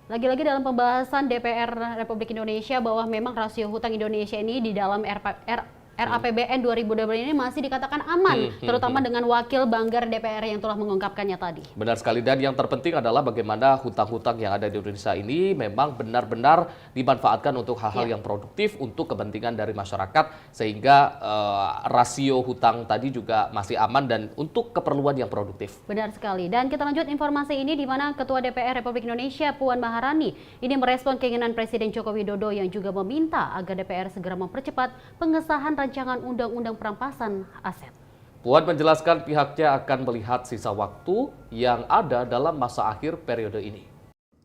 Lagi-lagi dalam pembahasan DPR Republik Indonesia bahwa memang rasio hutang Indonesia ini di dalam RAPBN 2020 ini masih dikatakan aman, terutama dengan Wakil Banggar DPR yang telah mengungkapkannya tadi. Benar sekali, dan yang terpenting adalah bagaimana hutang-hutang yang ada di Indonesia ini memang benar-benar dimanfaatkan untuk hal-hal yang produktif untuk kepentingan dari masyarakat, sehingga rasio hutang tadi juga masih aman dan untuk keperluan yang produktif. Benar sekali, dan kita lanjut informasi ini di mana Ketua DPR Republik Indonesia Puan Maharani ini merespon keinginan Presiden Joko Widodo yang juga meminta agar DPR segera mempercepat pengesahan rancangan undang-undang perampasan aset. Puan menjelaskan pihaknya akan melihat sisa waktu yang ada dalam masa akhir periode ini.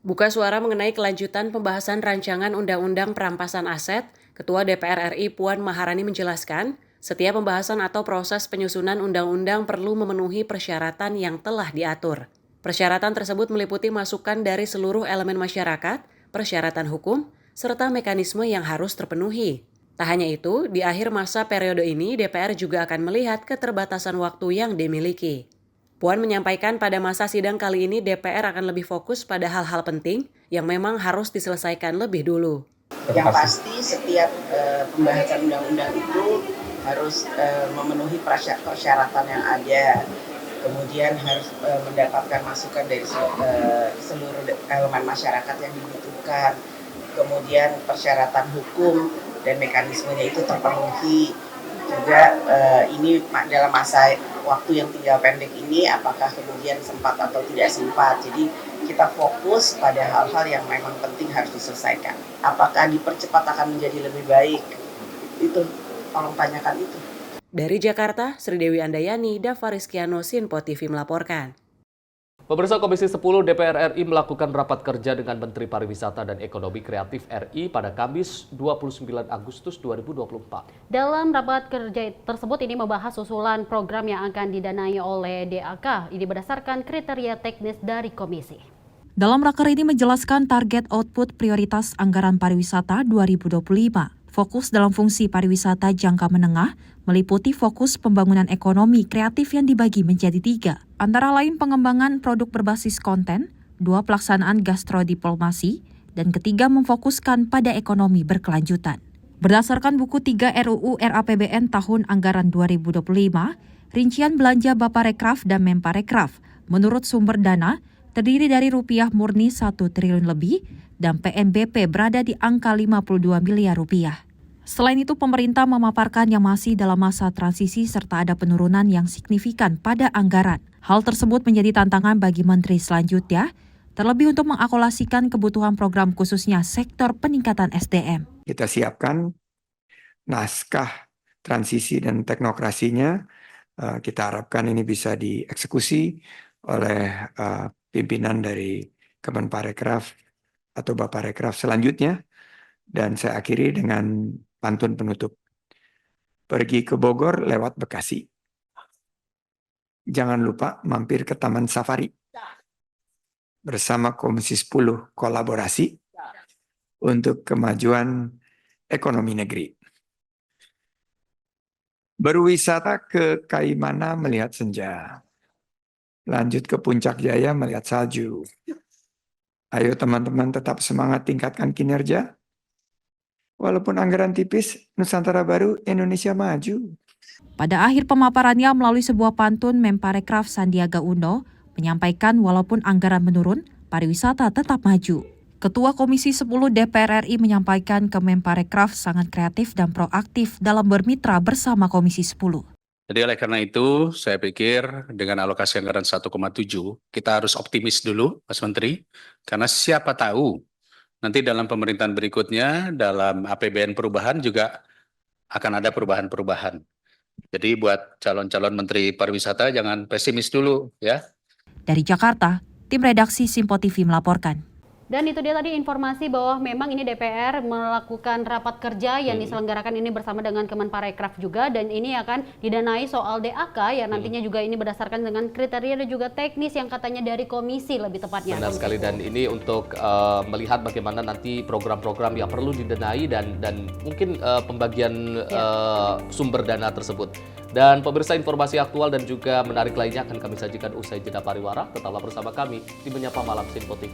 Buka suara mengenai kelanjutan pembahasan rancangan undang-undang perampasan aset, Ketua DPR RI Puan Maharani menjelaskan, setiap pembahasan atau proses penyusunan undang-undang perlu memenuhi persyaratan yang telah diatur. Persyaratan tersebut meliputi masukan dari seluruh elemen masyarakat, persyaratan hukum, serta mekanisme yang harus terpenuhi. Tak hanya itu, di akhir masa periode ini DPR juga akan melihat keterbatasan waktu yang dimiliki. Puan menyampaikan pada masa sidang kali ini DPR akan lebih fokus pada hal-hal penting yang memang harus diselesaikan lebih dulu. Yang pasti setiap pembahasan undang-undang itu harus memenuhi persyaratan yang ada. Kemudian harus mendapatkan masukan dari seluruh elemen masyarakat yang dibutuhkan. Kemudian persyaratan hukum dan mekanismenya itu terpenuhi. Juga ini dalam masa waktu yang tinggal pendek ini apakah kemudian sempat atau tidak sempat. Jadi kita fokus pada hal-hal yang memang penting harus diselesaikan. Apakah dipercepat akan menjadi lebih baik? Itu tolong tanyakan itu. Dari Jakarta, Sri Dewi Andayani, Dava Rizkiano, Sinpo TV melaporkan. Pemirsa, Komisi 10 DPR RI melakukan rapat kerja dengan Menteri Pariwisata dan Ekonomi Kreatif RI pada Kamis 29 Agustus 2024. Dalam rapat kerja tersebut ini membahas usulan program yang akan didanai oleh DAK. Ini berdasarkan kriteria teknis dari komisi. Dalam raker ini menjelaskan target output prioritas anggaran pariwisata 2025. Fokus dalam fungsi pariwisata jangka menengah meliputi fokus pembangunan ekonomi kreatif yang dibagi menjadi 3, antara lain pengembangan produk berbasis konten, 2 pelaksanaan gastrodiplomasi, dan ketiga memfokuskan pada ekonomi berkelanjutan. Berdasarkan buku 3 RUU RAPBN tahun anggaran 2025, rincian belanja Baparekraf dan Menparekraf menurut sumber dana terdiri dari rupiah murni 1 triliun lebih dan PNBP berada di angka 52 miliar rupiah. Selain itu, pemerintah memaparkan yang masih dalam masa transisi serta ada penurunan yang signifikan pada anggaran. Hal tersebut menjadi tantangan bagi menteri selanjutnya, terlebih untuk mengakolasikan kebutuhan program khususnya sektor peningkatan SDM. Kita siapkan naskah transisi dan teknokrasinya. Kita harapkan ini bisa dieksekusi oleh pimpinan dari Kemenparekraf atau Baparekraf selanjutnya. Dan saya akhiri dengan pantun penutup. Pergi ke Bogor lewat Bekasi. Jangan lupa mampir ke Taman Safari. Bersama Komisi 10 kolaborasi untuk kemajuan ekonomi negeri. Berwisata ke Kaimana melihat senja. Lanjut ke Puncak Jaya melihat salju. Ayo teman-teman tetap semangat tingkatkan kinerja. Walaupun anggaran tipis, Nusantara baru, Indonesia maju. Pada akhir pemaparannya melalui sebuah pantun, Menparekraf Sandiaga Uno menyampaikan walaupun anggaran menurun, pariwisata tetap maju. Ketua Komisi 10 DPR RI menyampaikan Kemenparekraf sangat kreatif dan proaktif dalam bermitra bersama Komisi 10. Jadi oleh karena itu, saya pikir dengan alokasi anggaran 1,7, kita harus optimis dulu, Mas Menteri, karena siapa tahu nanti dalam pemerintahan berikutnya, dalam APBN perubahan juga akan ada perubahan-perubahan. Jadi buat calon-calon Menteri Pariwisata jangan pesimis dulu ya. Dari Jakarta, tim redaksi Sinpo TV melaporkan. Dan itu dia tadi informasi bahwa memang ini DPR melakukan rapat kerja yang diselenggarakan ini bersama dengan Kemenparekraf juga, dan ini akan didanai soal DAK yang nantinya juga ini berdasarkan dengan kriteria dan juga teknis yang katanya dari komisi lebih tepatnya. Benar sekali, dan ini untuk melihat bagaimana nanti program-program yang perlu didanai dan mungkin pembagian sumber dana tersebut. Dan pemirsa, informasi aktual dan juga menarik lainnya akan kami sajikan usai jeda pariwara. Tetaplah bersama kami di Menyapa Malam Sinpo TV.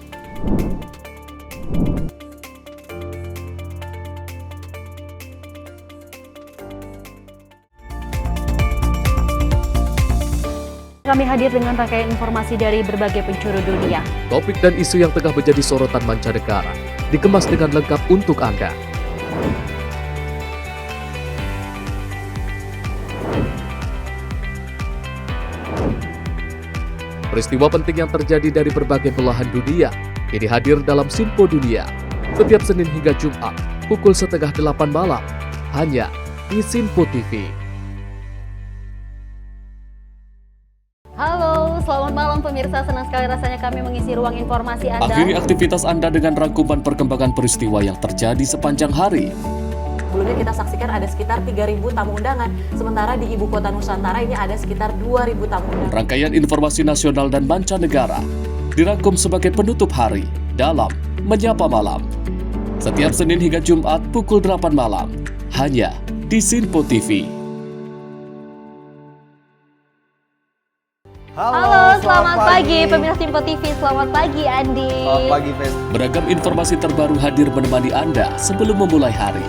Kami hadir dengan rangkaian informasi dari berbagai penjuru dunia. Topik dan isu yang tengah menjadi sorotan mancanegara dikemas dengan lengkap untuk Anda. Peristiwa penting yang terjadi dari berbagai belahan dunia ini hadir dalam Sinpo Dunia setiap Senin hingga Jumat pukul 7:30 malam hanya di Sinpo TV. Halo, selamat malam pemirsa. Senang sekali rasanya kami mengisi ruang informasi Anda. Akhiri aktivitas Anda dengan rangkuman perkembangan peristiwa yang terjadi sepanjang hari. Sebelumnya kita saksikan ada sekitar 3.000 tamu undangan, sementara di Ibu Kota Nusantara ini ada sekitar 2.000 tamu undangan. Rangkaian informasi nasional dan mancanegara dirangkum sebagai penutup hari dalam Menyapa Malam. Setiap Senin hingga Jumat pukul 8 malam, hanya di Sinpo TV. Halo, selamat pagi pemirsa Simpo TV. Selamat pagi Andi. Selamat pagi, Fen. Beragam informasi terbaru hadir menemani Anda sebelum memulai hari.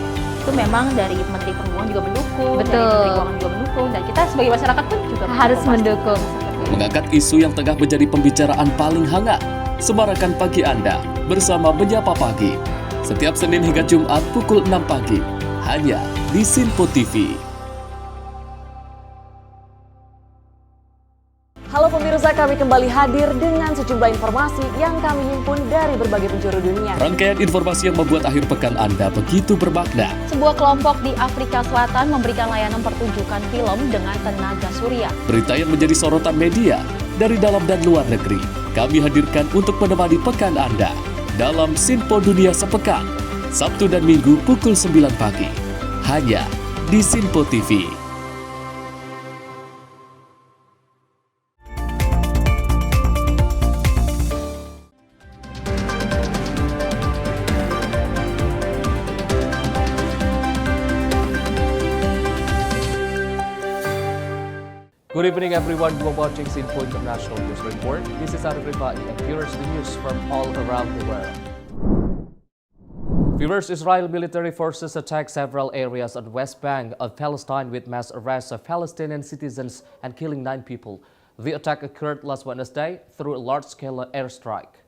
Itu memang dari Menteri Perhubungan juga mendukung, Betul. dari Menteri Keuangan juga mendukung, dan kita sebagai masyarakat pun juga Harus mendukung. Mengangkat isu yang tengah menjadi pembicaraan paling hangat. Semarakan pagi Anda bersama Menyapa Pagi. Setiap Senin hingga Jumat pukul 6 pagi. Hanya di Sinpo TV. Halo pemirsa, kami kembali hadir dengan sejumlah informasi yang kami himpun dari berbagai penjuru dunia. Rangkaian informasi yang membuat akhir pekan Anda begitu bermakna. Sebuah kelompok di Afrika Selatan memberikan layanan pertunjukan film dengan tenaga surya. Berita yang menjadi sorotan media dari dalam dan luar negeri. Kami hadirkan untuk menemani pekan Anda dalam Sinpo Dunia Sepekan. Sabtu dan Minggu pukul 9 pagi. Hanya di Sinpo TV. Good evening everyone, you are watching Sinpo International News Report. This is Arif Rifai and here's the news from all around the world. Viewers, Israel military forces attacked several areas on West Bank of Palestine with mass arrests of Palestinian citizens and killing 9 people. The attack occurred last Wednesday through a large-scale airstrike.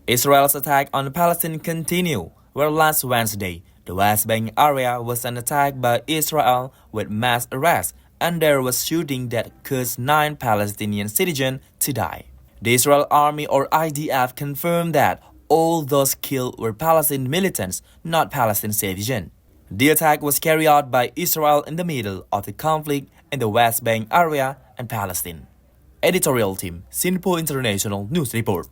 Israel's attack on Palestine continue, where last Wednesday, the West Bank area was attacked by Israel with mass arrests, and there was shooting that caused 9 Palestinian citizens to die. The Israel Army or IDF confirmed that all those killed were Palestinian militants, not Palestinian citizens. The attack was carried out by Israel in the middle of the conflict in the West Bank area and Palestine. Editorial team, Sinpo International News Report.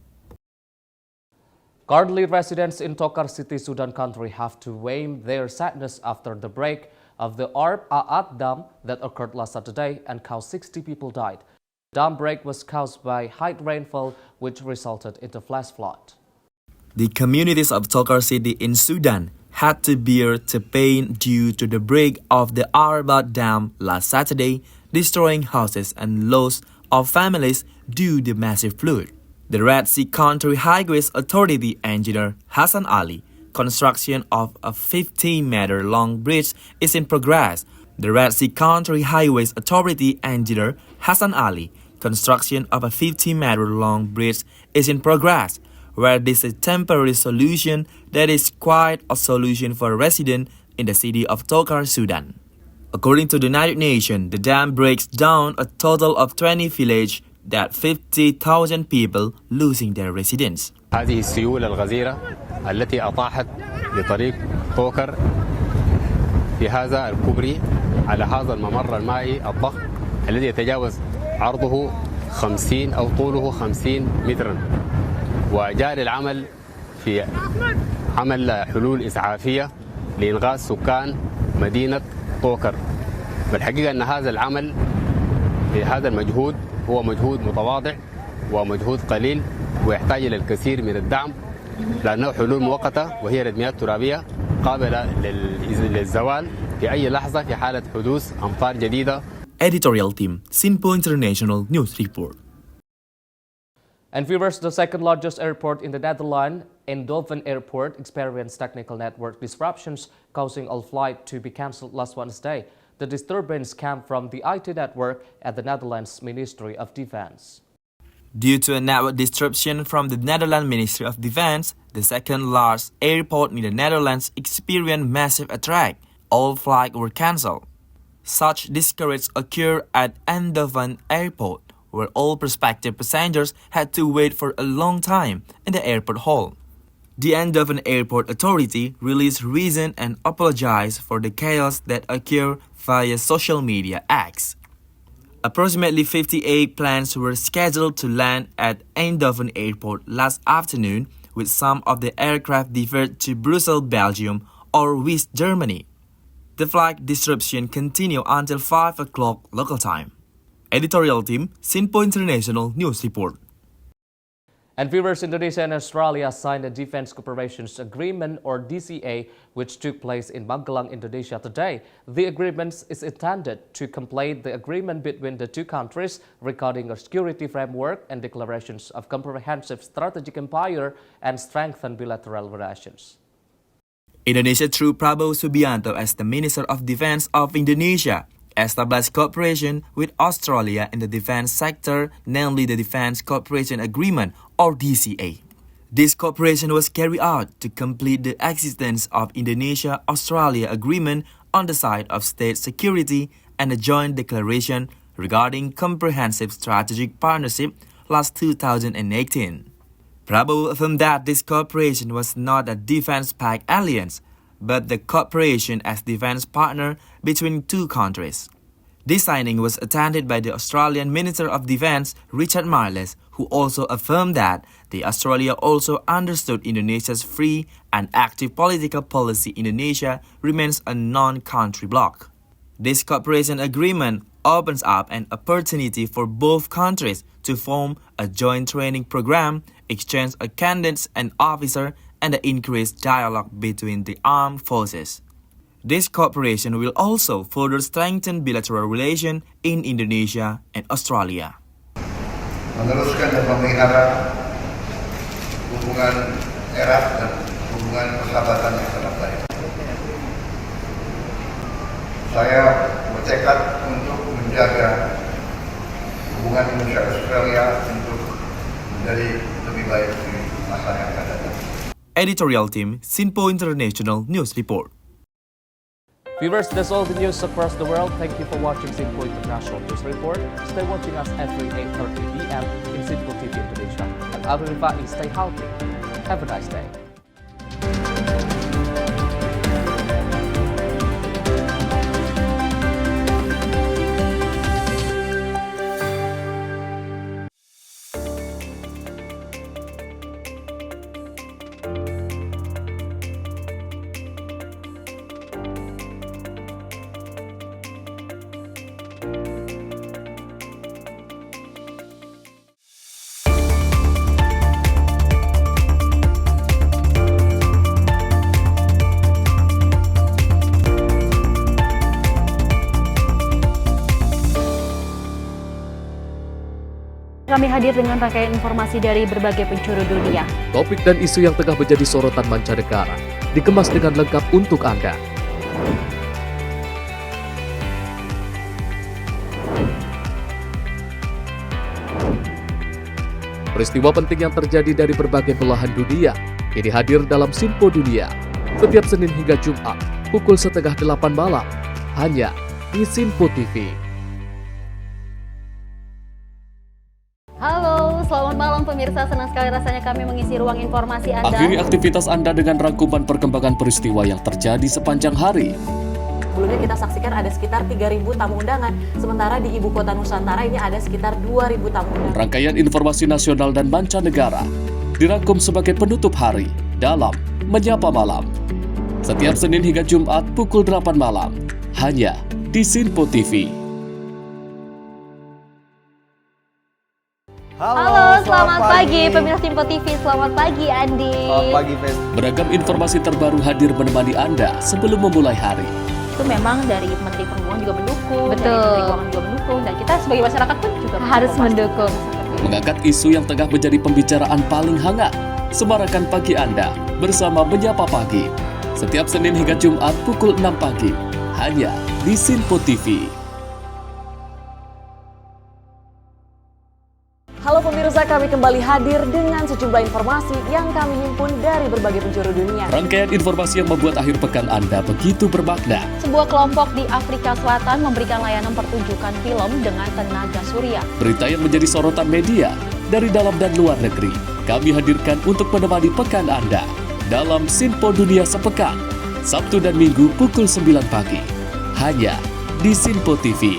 Currently, residents in Tokar City, Sudan country have to weigh their sadness after the break of the Arb Aat Dam that occurred last Saturday and caused 60 people died. The dam break was caused by high rainfall, which resulted in a flash flood. The communities of Tokar City in Sudan had to bear the pain due to the break of the Arbat Dam last Saturday, destroying houses and loss of families due to massive flood. The Red Sea Country Highways Authority engineer Hassan Ali, construction of a 15-meter-long bridge is in progress. The Red Sea Country Highways Authority engineer Hassan Ali, construction of a 15-meter-long bridge is in progress, where this is a temporary solution that is quite a solution for residents in the city of Tokar, Sudan. According to the United Nations, the dam breaks down a total of 20 villages that 50,000 people losing their residence. هذه السيولة الغزيرة التي أطاحت لطريق طوكر في هذا الكوبري على هذا الممر المائي الضخم الذي يتجاوز عرضه 50 أو طوله 50 مترا، وجاري العمل في عمل حلول إسعافية لإنقاذ سكان مدينة طوكر. والحقيقة أن هذا العمل هذا المجهود هو مجهود متواضع ومجهود قليل ويحتاج إلى الكثير من الدعم، لأنه حلول مؤقتة وهي ردميات ترابية قابلة للزوال في أي لحظة في حالة حدوث أمطار جديدة. Editorial team, Sinpo International News Report. And viewers, the second largest airport in the Netherlands, Eindhoven Airport, experienced technical network disruptions, causing all flights to be cancelled last Wednesday. The disturbance came from the IT network at the Netherlands Ministry of Defense. Due to a network disruption from the Netherlands Ministry of Defense, the second largest airport in the Netherlands experienced massive attack. All flights were cancelled. Such discourage occurred at Eindhoven Airport, where all prospective passengers had to wait for a long time in the airport hall. The Eindhoven Airport Authority released reason and apologized for the chaos that occurred via social media X. Approximately 58 planes were scheduled to land at Eindhoven Airport last afternoon, with some of the aircraft diverted to Brussels, Belgium, or West Germany. The flight disruption continued until 5 o'clock local time. Editorial team, Sinpo International News Report. And viewers, Indonesia and Australia signed a Defense Cooperation Agreement, or DCA, which took place in Magelang, Indonesia today. The agreement is intended to complete the agreement between the two countries regarding a security framework and declarations of comprehensive strategic empire and strengthen bilateral relations. Indonesia, through Prabowo Subianto as the Minister of Defense of Indonesia, established cooperation with Australia in the defense sector, namely the Defense Cooperation Agreement, or DCA. This cooperation was carried out to complete the existence of Indonesia-Australia Agreement on the side of state security and a joint declaration regarding comprehensive strategic partnership last 2018. Prabowo affirmed that this cooperation was not a defense pact alliance, but the cooperation as defense partner between two countries. This signing was attended by the Australian Minister of Defense, Richard Marles, who also affirmed that Australia also understood Indonesia's free and active political policy. Indonesia remains a non-country bloc. This cooperation agreement opens up an opportunity for both countries to form a joint training program, exchange of candidates and officers, and increase dialogue between the armed forces. This cooperation will also further strengthen bilateral relations in Indonesia and Australia. Meneruskan dan memelihara hubungan erat dan hubungan persahabatan yang sangat baik. Saya bertekad untuk menjaga hubungan Indonesia-Australia untuk menjadi lebih baik di masa yang akan datang. Editorial Team, Sinpo International News Report. Viewers, that's all the news across the world. Thank you for watching Sinpo International News Report. Stay watching us every 8:30 p.m. in Sinpo TV Indonesia. And I'll be stay healthy. Have a nice day. Kami hadir dengan rangkaian informasi dari berbagai penjuru dunia. Topik dan isu yang tengah menjadi sorotan mancanegara dikemas dengan lengkap untuk Anda. Peristiwa penting yang terjadi dari berbagai belahan dunia ini hadir dalam Sinpo Dunia setiap Senin hingga Jumat pukul 7:30 malam hanya di Sinpo TV. Halo, selamat malam pemirsa. Senang sekali rasanya kami mengisi ruang informasi Anda. Akhiri aktivitas Anda dengan rangkuman perkembangan peristiwa yang terjadi sepanjang hari. Sebelumnya kita saksikan ada sekitar 3.000 tamu undangan, sementara di Ibu Kota Nusantara ini ada sekitar 2.000 tamu undangan. Rangkaian informasi nasional dan mancanegara dirangkum sebagai penutup hari dalam Menyapa Malam. Setiap Senin hingga Jumat pukul 8 malam, hanya di Sinpo TV. Halo, selamat pagi pemirsa Sinpo TV. Selamat pagi Andi. Selamat pagi, Fen. Beragam informasi terbaru hadir menemani Anda sebelum memulai hari. Itu memang dari Menteri Perhubungan juga mendukung, Betul. dari Menteri Keuangan juga mendukung, dan kita sebagai masyarakat pun juga Harus mendukung. Mengangkat isu yang tengah menjadi pembicaraan paling hangat. Semarakan pagi Anda bersama Menyapa Pagi. Setiap Senin hingga Jumat pukul 6 pagi. Hanya di Sinpo TV. Halo pemirsa, kami kembali hadir dengan sejumlah informasi yang kami himpun dari berbagai penjuru dunia. Rangkaian informasi yang membuat akhir pekan Anda begitu bermakna. Sebuah kelompok di Afrika Selatan memberikan layanan pertunjukan film dengan tenaga surya. Berita yang menjadi sorotan media dari dalam dan luar negeri. Kami hadirkan untuk menemani pekan Anda dalam Sinpo Dunia Sepekan. Sabtu dan Minggu pukul 9 pagi. Hanya di Sinpo TV.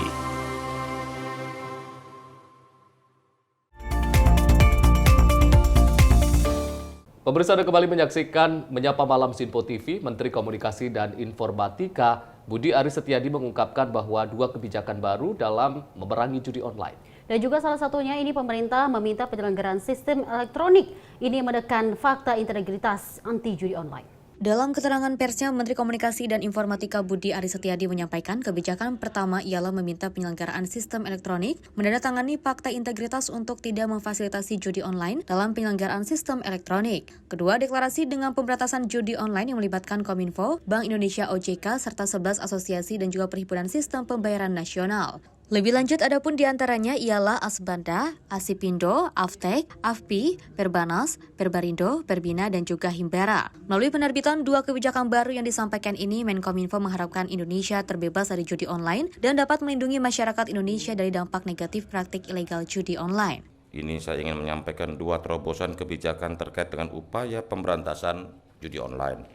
Pemirsa, Anda kembali menyaksikan Menyapa Malam Sinpo TV. Menteri Komunikasi dan Informatika Budi Aris Setiadi mengungkapkan bahwa 2 kebijakan baru dalam memerangi judi online. Dan juga salah satunya ini pemerintah meminta penyelenggaraan sistem elektronik ini menekan fakta integritas anti judi online. Dalam keterangan persnya, Menteri Komunikasi dan Informatika Budi Aris Setiadi menyampaikan kebijakan pertama ialah meminta penyelenggaraan sistem elektronik menandatangani fakta integritas untuk tidak memfasilitasi judi online dalam penyelenggaraan sistem elektronik. Kedua, deklarasi dengan pemberantasan judi online yang melibatkan Kominfo, Bank Indonesia OJK, serta 11 asosiasi dan juga Perhimpunan Sistem Pembayaran Nasional. Lebih lanjut, adapun diantaranya ialah Asbanda, Asipindo, Aftek, Afpi, Perbanas, Perbarindo, Perbina, dan juga Himbara. Melalui penerbitan dua kebijakan baru yang disampaikan ini, Menkominfo mengharapkan Indonesia terbebas dari judi online dan dapat melindungi masyarakat Indonesia dari dampak negatif praktik ilegal judi online. Ini saya ingin menyampaikan dua terobosan kebijakan terkait dengan upaya pemberantasan judi online.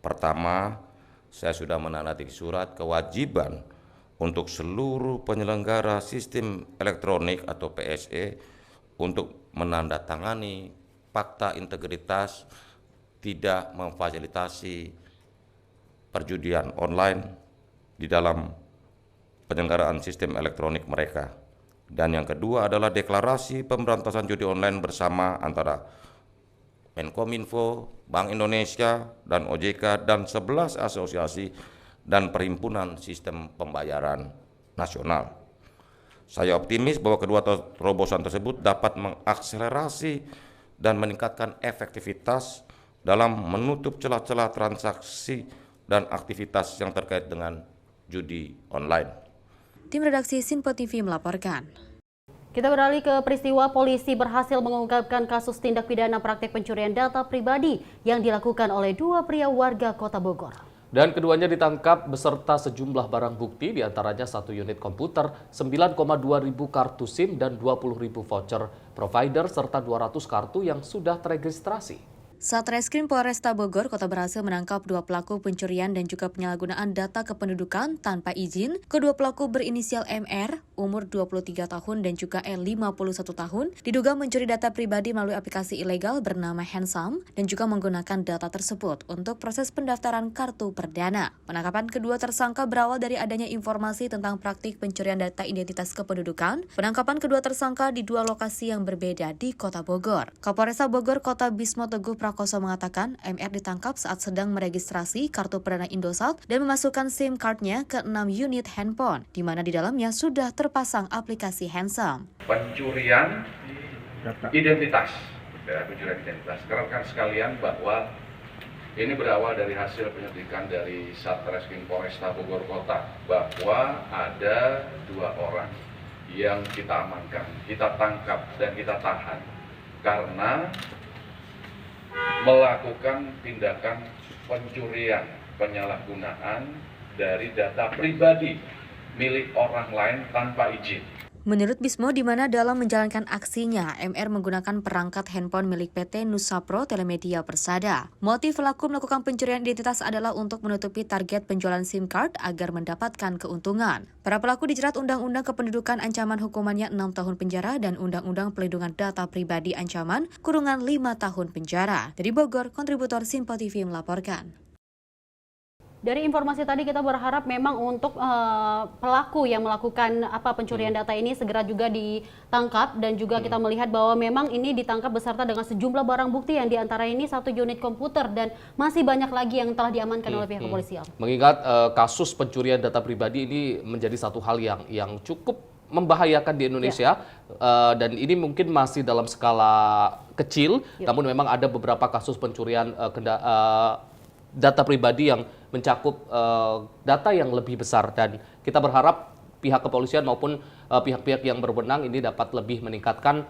Pertama, saya sudah menandatangani surat kewajiban untuk seluruh penyelenggara sistem elektronik atau PSE untuk menandatangani fakta integritas tidak memfasilitasi perjudian online di dalam penyelenggaraan sistem elektronik mereka. Dan yang kedua adalah deklarasi pemberantasan judi online bersama antara Menkominfo, Bank Indonesia, dan OJK, dan 11 asosiasi dan Perhimpunan Sistem Pembayaran Nasional. Saya optimis bahwa kedua terobosan tersebut dapat mengakselerasi dan meningkatkan efektivitas dalam menutup celah-celah transaksi dan aktivitas yang terkait dengan judi online. Tim redaksi Sinpo TV melaporkan. Kita beralih ke peristiwa polisi berhasil mengungkapkan kasus tindak pidana praktik pencurian data pribadi yang dilakukan oleh dua pria warga Kota Bogor. Dan keduanya ditangkap beserta sejumlah barang bukti, diantaranya 1 unit komputer, 9,2 ribu kartu SIM, dan 20 ribu voucher provider, serta 200 kartu yang sudah teregistrasi. Satreskrim Polresta Bogor Kota berhasil menangkap dua pelaku pencurian dan juga penyalahgunaan data kependudukan tanpa izin. Kedua pelaku berinisial MR, umur 23 tahun, dan juga L 51 tahun, diduga mencuri data pribadi melalui aplikasi ilegal bernama Handsome dan juga menggunakan data tersebut untuk proses pendaftaran kartu perdana. Penangkapan kedua tersangka berawal dari adanya informasi tentang praktik pencurian data identitas kependudukan. Penangkapan kedua tersangka di dua lokasi yang berbeda di Kota Bogor. Kapolresta Bogor Kota Bismo Teguh Prakoso mengatakan MR ditangkap saat sedang meregistrasi kartu perdana Indosat dan memasukkan SIM card-nya ke 6 unit handphone, di mana di dalamnya sudah terpasang aplikasi Handsome. Pencurian identitas, pencurian identitas. Rekan sekalian bahwa ini berawal dari hasil penyelidikan dari Satreskrim Polresta Bogor Kota bahwa ada 2 orang yang kita amankan, kita tangkap dan kita tahan karena melakukan tindakan pencurian, penyalahgunaan dari data pribadi milik orang lain tanpa izin. Menurut Bismo, di mana dalam menjalankan aksinya, MR menggunakan perangkat handphone milik PT Nusapro Telemedia Persada. Motif pelaku melakukan pencurian identitas adalah untuk menutupi target penjualan SIM card agar mendapatkan keuntungan. Para pelaku dijerat Undang-Undang Kependudukan ancaman hukumannya 6 tahun penjara dan Undang-Undang Pelindungan Data Pribadi ancaman kurungan 5 tahun penjara. Dari Bogor, kontributor Sinpo TV melaporkan. Dari informasi tadi kita berharap memang untuk pelaku yang melakukan pencurian data ini segera juga ditangkap dan juga kita melihat bahwa memang ini ditangkap beserta dengan sejumlah barang bukti yang diantara ini 1 unit komputer dan masih banyak lagi yang telah diamankan oleh pihak kepolisian. Mengingat kasus pencurian data pribadi ini menjadi satu hal yang cukup membahayakan di Indonesia dan ini mungkin masih dalam skala kecil, namun memang ada beberapa kasus pencurian data pribadi yang mencakup data yang lebih besar dan kita berharap pihak kepolisian maupun pihak-pihak yang berwenang ini dapat lebih meningkatkan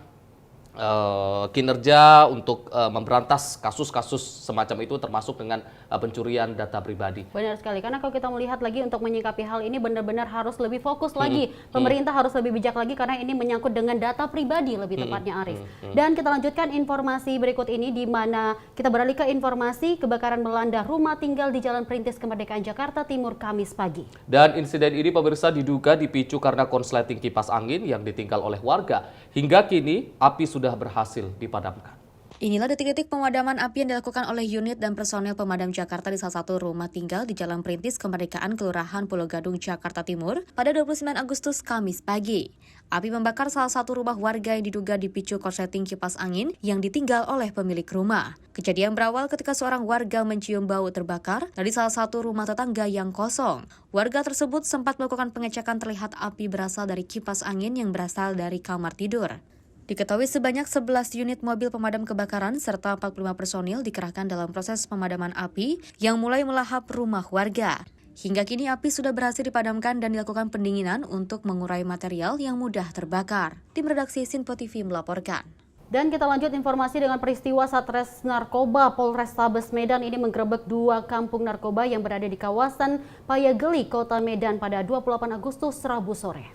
kinerja untuk memberantas kasus-kasus semacam itu termasuk dengan pencurian data pribadi. Benar sekali, karena kalau kita melihat lagi untuk menyikapi hal ini benar-benar harus lebih fokus lagi. Pemerintah harus lebih bijak lagi karena ini menyangkut dengan data pribadi lebih tepatnya, Arif. Dan kita lanjutkan informasi berikut ini di mana kita beralih ke informasi kebakaran melanda rumah tinggal di Jalan Perintis Kemerdekaan Jakarta Timur Kamis pagi. Dan insiden ini pemirsa diduga dipicu karena konsleting kipas angin yang ditinggal oleh warga. Hingga kini api sudah berhasil dipadamkan. Inilah detik-detik pemadaman api yang dilakukan oleh unit dan personel pemadam Jakarta di salah satu rumah tinggal di Jalan Perintis Kemerdekaan, Kelurahan Pulau Gadung, Jakarta Timur pada 29 Agustus Kamis pagi. Api membakar salah satu rumah warga yang diduga dipicu korsleting kipas angin yang ditinggal oleh pemilik rumah. Kejadian berawal ketika seorang warga mencium bau terbakar dari salah satu rumah tetangga yang kosong. Warga tersebut sempat melakukan pengecekan, terlihat api berasal dari kipas angin yang berasal dari kamar tidur. Diketahui sebanyak 11 unit mobil pemadam kebakaran serta 45 personil dikerahkan dalam proses pemadaman api yang mulai melahap rumah warga. Hingga kini api sudah berhasil dipadamkan dan dilakukan pendinginan untuk mengurai material yang mudah terbakar. Tim redaksi Sinpo TV melaporkan. Dan kita lanjut informasi dengan peristiwa Satres Narkoba Polrestabes Medan ini menggerebek 2 kampung narkoba yang berada di kawasan Payageli, Kota Medan pada 28 Agustus Rabu sore.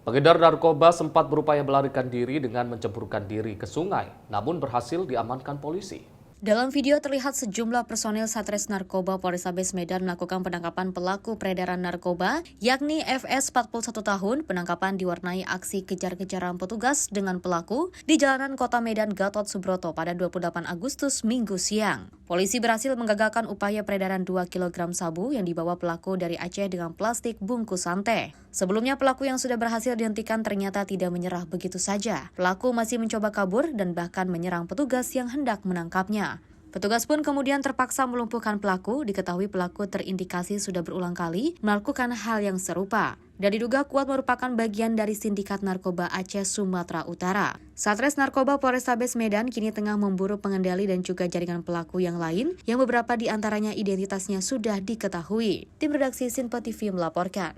Pengedar narkoba sempat berupaya melarikan diri dengan menceburkan diri ke sungai, namun berhasil diamankan polisi. Dalam video terlihat sejumlah personil Satres Narkoba Polrestabes Medan melakukan penangkapan pelaku peredaran narkoba, yakni FS 41 tahun. Penangkapan diwarnai aksi kejar-kejaran petugas dengan pelaku di jalanan Kota Medan Gatot Subroto pada 28 Agustus Minggu siang. Polisi berhasil menggagalkan upaya peredaran 2 kg sabu yang dibawa pelaku dari Aceh dengan plastik bungkusan teh. Sebelumnya pelaku yang sudah berhasil dihentikan ternyata tidak menyerah begitu saja. Pelaku masih mencoba kabur dan bahkan menyerang petugas yang hendak menangkapnya. Petugas pun kemudian terpaksa melumpuhkan pelaku. Diketahui pelaku terindikasi sudah berulang kali melakukan hal yang serupa dan diduga kuat merupakan bagian dari sindikat narkoba Aceh Sumatera Utara. Satres Narkoba Polrestabes Medan kini tengah memburu pengendali dan juga jaringan pelaku yang lain yang beberapa di antaranya identitasnya sudah diketahui. Tim redaksi Sinpo TV melaporkan.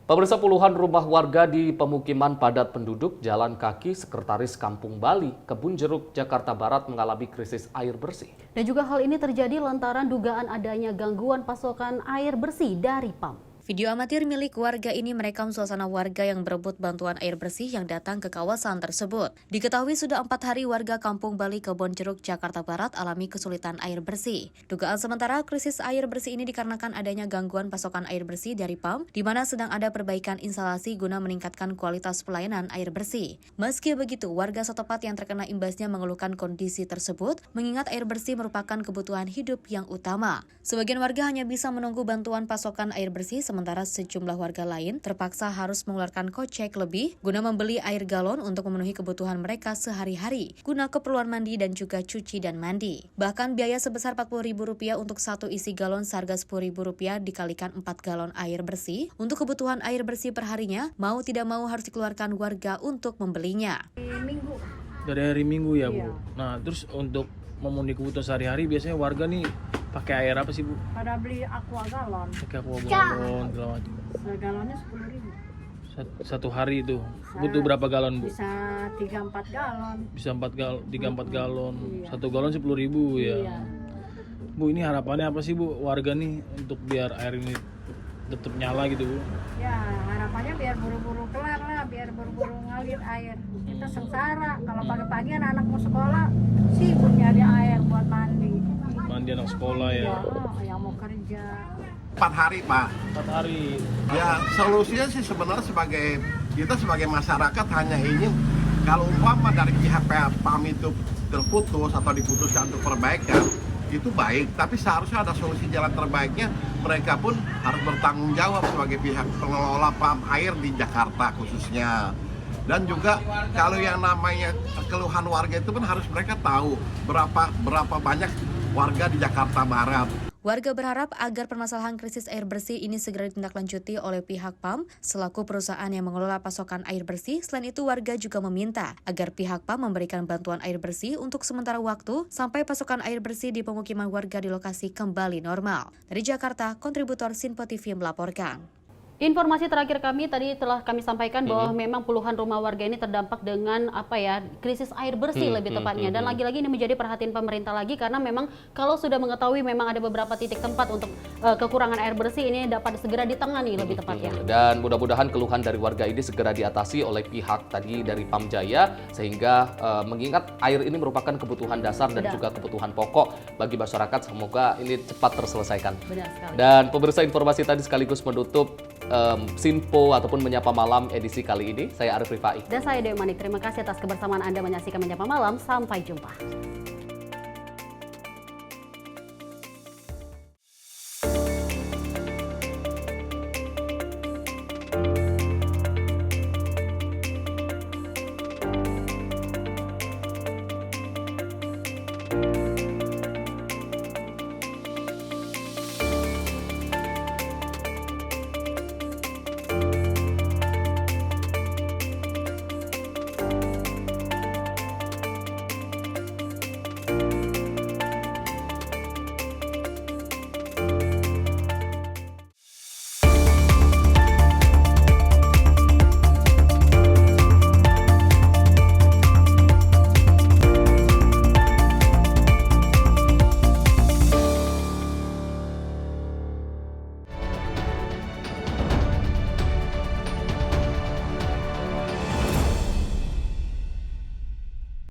Pemirsa, puluhan rumah warga di pemukiman padat penduduk Jalan Kaki Sekretaris Kampung Bali, Kebun Jeruk, Jakarta Barat mengalami krisis air bersih. Dan juga hal ini terjadi lantaran dugaan adanya gangguan pasokan air bersih dari PAM. Video amatir milik warga ini merekam suasana warga yang berebut bantuan air bersih yang datang ke kawasan tersebut. Diketahui sudah 4 hari warga Kampung Bali Kebon Jeruk, Jakarta Barat alami kesulitan air bersih. Dugaan sementara krisis air bersih ini dikarenakan adanya gangguan pasokan air bersih dari PAM, di mana sedang ada perbaikan instalasi guna meningkatkan kualitas pelayanan air bersih. Meski begitu, warga setempat yang terkena imbasnya mengeluhkan kondisi tersebut, mengingat air bersih merupakan kebutuhan hidup yang utama. Sebagian warga hanya bisa menunggu bantuan pasokan air bersih, sementara sejumlah warga lain terpaksa harus mengeluarkan kocek lebih guna membeli air galon untuk memenuhi kebutuhan mereka sehari-hari guna keperluan mandi dan juga cuci dan mandi. Bahkan biaya sebesar Rp40.000 untuk satu isi galon seharga Rp10.000 dikalikan 4 galon air bersih untuk kebutuhan air bersih perharinya, mau tidak mau harus dikeluarkan warga untuk membelinya. Dari hari Minggu ya Bu. Nah terus untuk memenuhi kebutuhan sehari-hari biasanya warga nih pakai air apa sih Bu? Pada beli aqua galon. Pakai aqua galon segala macam. Galonnya 10.000. Satu hari itu butuh berapa galon Bu? Bisa 3-4 galon. Bisa 3-4 galon. Iya. 1 galon 10.000 ya. Iya. Bu, ini harapannya apa sih Bu warga nih untuk biar air ini tetap nyala gitu Bu? Ya harapannya biar buru-buru kelar lah, biar buru-buru ngalir air. Kita sengsara kalau pagi-pagi anak-anak mau sekolah sibuk nyari air buat mandi. Mandi anak sekolah ya. Yang mau kerja. 4 hari Pak. 4 hari. Ya solusinya sih sebenarnya kita sebagai masyarakat hanya ingin kalau umpama dari pihak PAM itu terputus atau diputuskan untuk perbaikan itu baik, tapi seharusnya ada solusi jalan terbaiknya. Mereka pun harus bertanggung jawab sebagai pihak pengelola PAM air di Jakarta khususnya. Dan juga kalau yang namanya keluhan warga itu pun harus mereka tahu berapa banyak warga di Jakarta Barat. Warga berharap agar permasalahan krisis air bersih ini segera ditindaklanjuti oleh pihak PAM selaku perusahaan yang mengelola pasokan air bersih. Selain itu, warga juga meminta agar pihak PAM memberikan bantuan air bersih untuk sementara waktu sampai pasokan air bersih di pemukiman warga di lokasi kembali normal. Dari Jakarta, kontributor Sinpo TV melaporkan. Informasi terakhir kami tadi telah kami sampaikan bahwa memang puluhan rumah warga ini terdampak dengan krisis air bersih lebih tepatnya. Dan lagi-lagi ini menjadi perhatian pemerintah lagi karena memang kalau sudah mengetahui memang ada beberapa titik tempat untuk kekurangan air bersih ini dapat segera ditangani lebih tepatnya. Dan mudah-mudahan keluhan dari warga ini segera diatasi oleh pihak tadi dari PAM Jaya sehingga mengingat air ini merupakan kebutuhan dasar dan juga kebutuhan pokok bagi masyarakat. Semoga ini cepat terselesaikan. Benar sekali. Dan pemirsa, informasi tadi sekaligus menutup Sinpo ataupun Menyapa Malam edisi kali ini. Saya Arif Rifai. Dan saya Dewi Manik. Terima kasih atas kebersamaan Anda menyaksikan Menyapa Malam. Sampai jumpa.